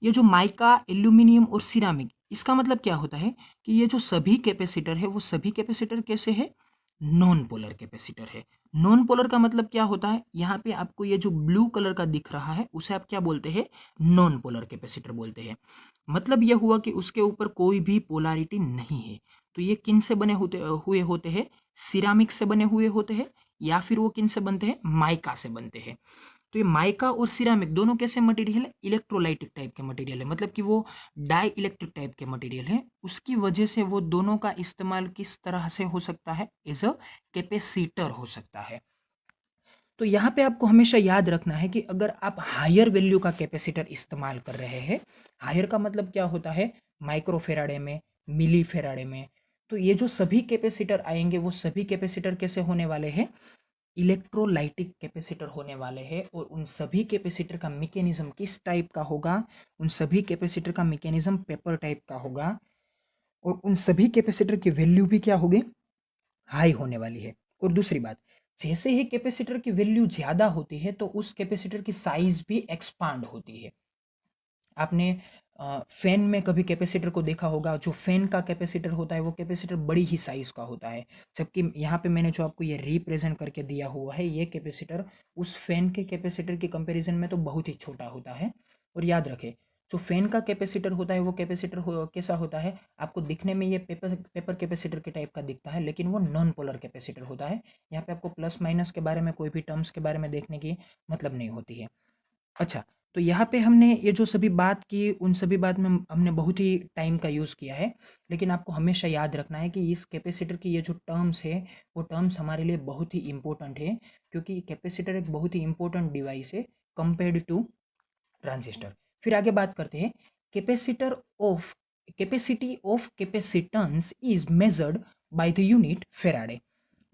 ये जो माइका, एल्यूमिनियम और सिरामिक, इसका मतलब क्या होता है कि ये जो सभी कैपेसिटर है वो सभी कैपेसिटर कैसे है, नॉन पोलर कैपेसिटर है। नॉन पोलर का मतलब क्या होता है, यहाँ पे आपको ये जो ब्लू कलर का दिख रहा है उसे आप क्या बोलते हैं, नॉन पोलर कैपेसिटर बोलते हैं। मतलब यह हुआ कि उसके ऊपर कोई भी पोलैरिटी नहीं है। तो ये किन से बने हुए होते हैं, सिरामिक से बने हुए होते हैं, या फिर वो किन से बनते हैं, माइका से बनते हैं। तो ये माइका और सिरामिक दोनों कैसे मटेरियल है, इलेक्ट्रोलाइटिक टाइप के मटेरियल है, मतलब कि वो डाई इलेक्ट्रिक टाइप के मटेरियल है। उसकी वजह से वो दोनों का इस्तेमाल किस तरह से हो सकता है, एज अ कैपेसिटर हो सकता है। तो यहाँ पे आपको हमेशा याद रखना है कि अगर आप हायर वैल्यू का कैपेसिटर इस्तेमाल कर रहे हैं, हायर का मतलब क्या होता है, माइक्रोफेराडे में, मिली फेराडे में, तो ये जो सभी कैपेसिटर आएंगे वो सभी कैपेसिटर कैसे होने वाले हैं, इलेक्ट्रोलाइटिक कैपेसिटर होने वाले हैं। और उन सभी कैपेसिटर का मैकेनिज्म किस टाइप का होगा, उन सभी कैपेसिटर का मैकेनिज्म पेपर टाइप का होगा। और उन सभी कैपेसिटर की वैल्यू भी क्या होगी, हाई होने वाली है। और दूसरी बात, जैसे ही कैपेसिटर की वैल्यू ज़्यादा होती है तो उस कैपेसिटर की साइज भी एक्सपांड होती है। आपने फैन में कभी कैपेसिटर को देखा होगा, जो फैन का कैपेसिटर होता है वो कैपेसिटर बड़ी ही साइज का होता है, जबकि यहाँ पे मैंने जो आपको ये रिप्रेजेंट करके दिया हुआ है ये कैपेसिटर उस फैन के कैपेसिटर के कंपैरिजन में तो बहुत ही छोटा होता है। और याद रखें, जो फैन का कैपेसिटर होता है वो कैपेसिटर कैसा होता है, आपको दिखने में ये पेपर पेपर कैपेसिटर के टाइप का दिखता है, लेकिन वो नॉन पोलर कैपेसिटर होता है। यहाँ पे आपको प्लस माइनस के बारे में, कोई भी टर्म्स के बारे में देखने की मतलब नहीं होती है। अच्छा, तो यहाँ पे हमने ये जो सभी बात की, उन सभी बात में हमने बहुत ही टाइम का यूज़ किया है, लेकिन आपको हमेशा याद रखना है कि इस कैपेसिटर की ये जो टर्म्स है, वो टर्म्स हमारे लिए बहुत ही इम्पोर्टेंट है, क्योंकि कैपेसिटर एक बहुत ही इम्पोर्टेंट डिवाइस है कंपेयर्ड टू ट्रांजिस्टर। फिर आगे बात करते हैं, capacitor of capacity of capacitance is measured by the unit Faraday.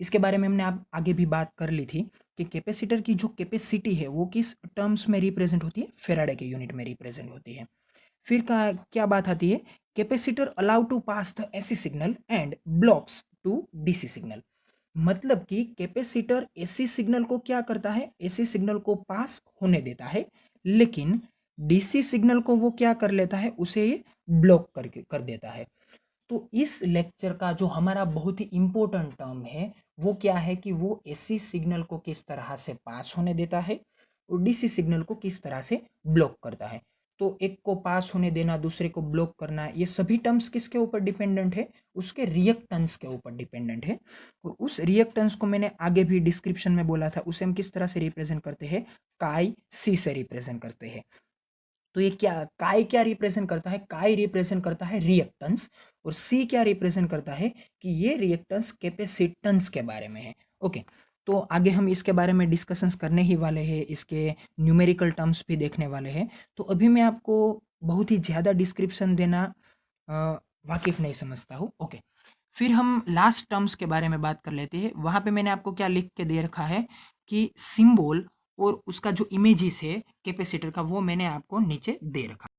इसके बारे में हमने आप आगे भी बात कर ली थी कि कैपेसिटर की जो कैपेसिटी है वो किस टर्म्स में रिप्रेजेंट होती है, फेराडे के यूनिट में रिप्रेजेंट होती है। फिर का क्या बात आती है, capacitor allow to pass the AC signal and blocks to DC signal. मतलब कि कैपेसिटर एसी सिग्नल को क्या करता है, एसी सिग्नल को पास होने देता है, लेकिन डीसी सिग्नल को वो क्या कर लेता है, उसे ये ब्लॉक करके कर देता है। तो इस लेक्चर का जो हमारा बहुत ही इंपॉर्टेंट टर्म है वो क्या है कि वो एसी सिग्नल को किस तरह से पास होने देता है और डीसी सिग्नल को किस तरह से ब्लॉक करता है। तो एक को पास होने देना, दूसरे को ब्लॉक करना, ये सभी टर्म्स किसके ऊपर डिपेंडेंट है, उसके रिएक्टेंस के ऊपर डिपेंडेंट है। और उस रिएक्टेंस को मैंने आगे भी डिस्क्रिप्शन में बोला था, उसे हम किस तरह से रिप्रेजेंट करते हैं, काई सी से रिप्रेजेंट करते हैं। तो ये क्या, काय क्या रिप्रेजेंट करता है, काय रिप्रेजेंट करता है रिएक्टेंस, और सी क्या रिप्रेजेंट करता है कि ये रिएक्टेंस कैपेसिटेंस के बारे में है। ओके, तो आगे हम इसके बारे में डिस्कशंस करने ही वाले हैं, इसके न्यूमेरिकल टर्म्स भी देखने वाले हैं। तो अभी मैं आपको बहुत ही ज़्यादा डिस्क्रिप्शन देना वाकिफ नहीं समझता हूँ। ओके, फिर हम लास्ट टर्म्स के बारे में बात कर लेते हैं। वहाँ पे मैंने आपको क्या लिख के दे रखा है कि सिंबल और उसका जो इमेजेस है कैपेसिटर का, वो मैंने आपको नीचे दे रखा।